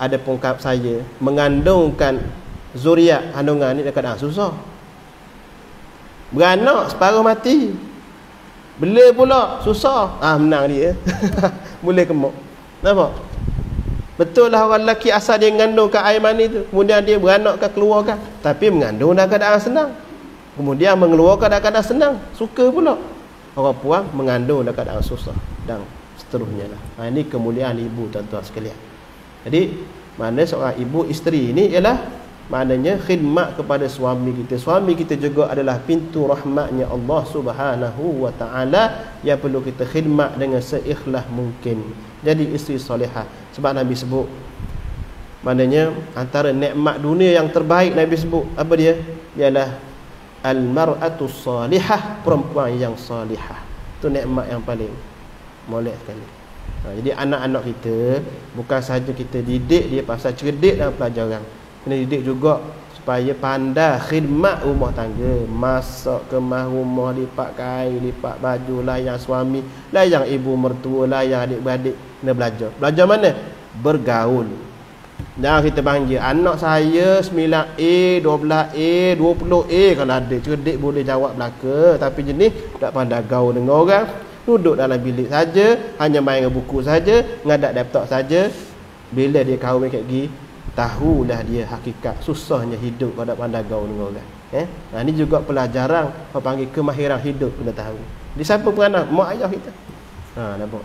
Adapun saya mengandungkan zuriat kandungan ni dalam keadaan susah. Beranak separuh mati, bela pula susah, menang dia. Boleh kemuk. Nampak? Betul lah orang lelaki asal dia mengandungkan air mani tu, kemudian dia beranakkan, keluarkan, tapi mengandung dalam keadaan senang, kemudian mengeluarkan dalam keadaan senang, suka pula. Orang puan mengandung dalam keadaan susah, dan seterusnya lah. Ini kemuliaan ibu, tuan-tuan sekalian. Jadi mana seorang ibu, isteri ini ialah maknanya khidmat kepada suami kita. Suami kita juga adalah pintu rahmatnya Allah Subhanahu wa ta'ala yang perlu kita khidmat dengan seikhlas mungkin. Jadi isteri solehah. Sebab Nabi sebut, maknanya antara nikmat dunia yang terbaik Nabi sebut, apa dia? Ialah al-mar'atu salihah, perempuan yang salihah. Itu nikmat yang paling molek sekali. Jadi anak-anak kita bukan sahaja kita didik dia pasal cerdik dan pelajaran, kena didik juga supaya pandai khidmat rumah tangga, masak, kemas rumah, lipat kain, lipat baju, layan suami, layan ibu mertua, layan adik-beradik. Kena belajar. Belajar mana? Bergaul. Jangan kita panggil anak saya 9A, 12A, 20A. Kalau ada cerdik boleh jawab belaka, tapi jenis tak pandai gaul dengan orang, duduk dalam bilik saja, hanya main dengan buku saja, ngadak laptop saja. Bila dia kahwin kat gigi, tahulah dia hakikat susahnya hidup kalau tak pandai gaul dengan orang. Ini juga pelajaran apa panggil kemahiran hidup, kena tahu. Di siapa peranan? Mak ayah kita. Nampak.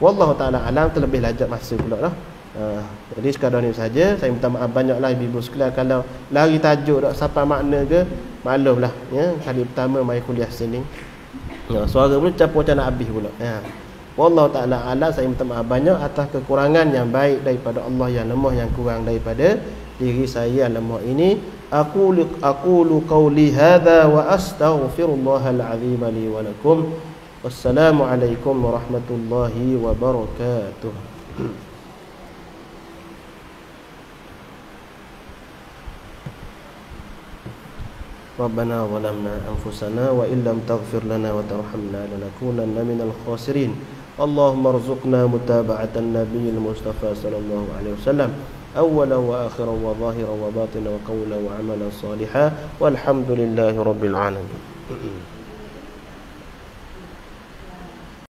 Wallahu taala alam, terlebih lajak masa pula lah. Jadi sekadar ni saja. Saya minta maaf banyaklah ibu-ibu sekalian kalau lari tajuk tak sampai makna ke, maklumlah ya. Kali pertama mai kuliah sini. Suara pun campur-campur nak habis pula. Wallahu taala alam, saya minta maaf banyak atas kekurangan. Yang baik daripada Allah, yang lemah yang kurang daripada diri saya yang lemah ini. Aqulu qawli hadza wa astaghfirullahal azim li wa lakum. Wassalamualaikum warahmatullahi wabarakatuh. Rabbana zalamna anfusana wa illam taghfir lana wa tarhamna lanakunanna minal khasirin. Allahumma rzuqna mutaba'atan nabiyil mustafa sallallahu alaihi wasallam awwalan wa akhiran wa zahiran wa batinan wa qawlan wa amalan salihan walhamdulillahi rabbil alamin.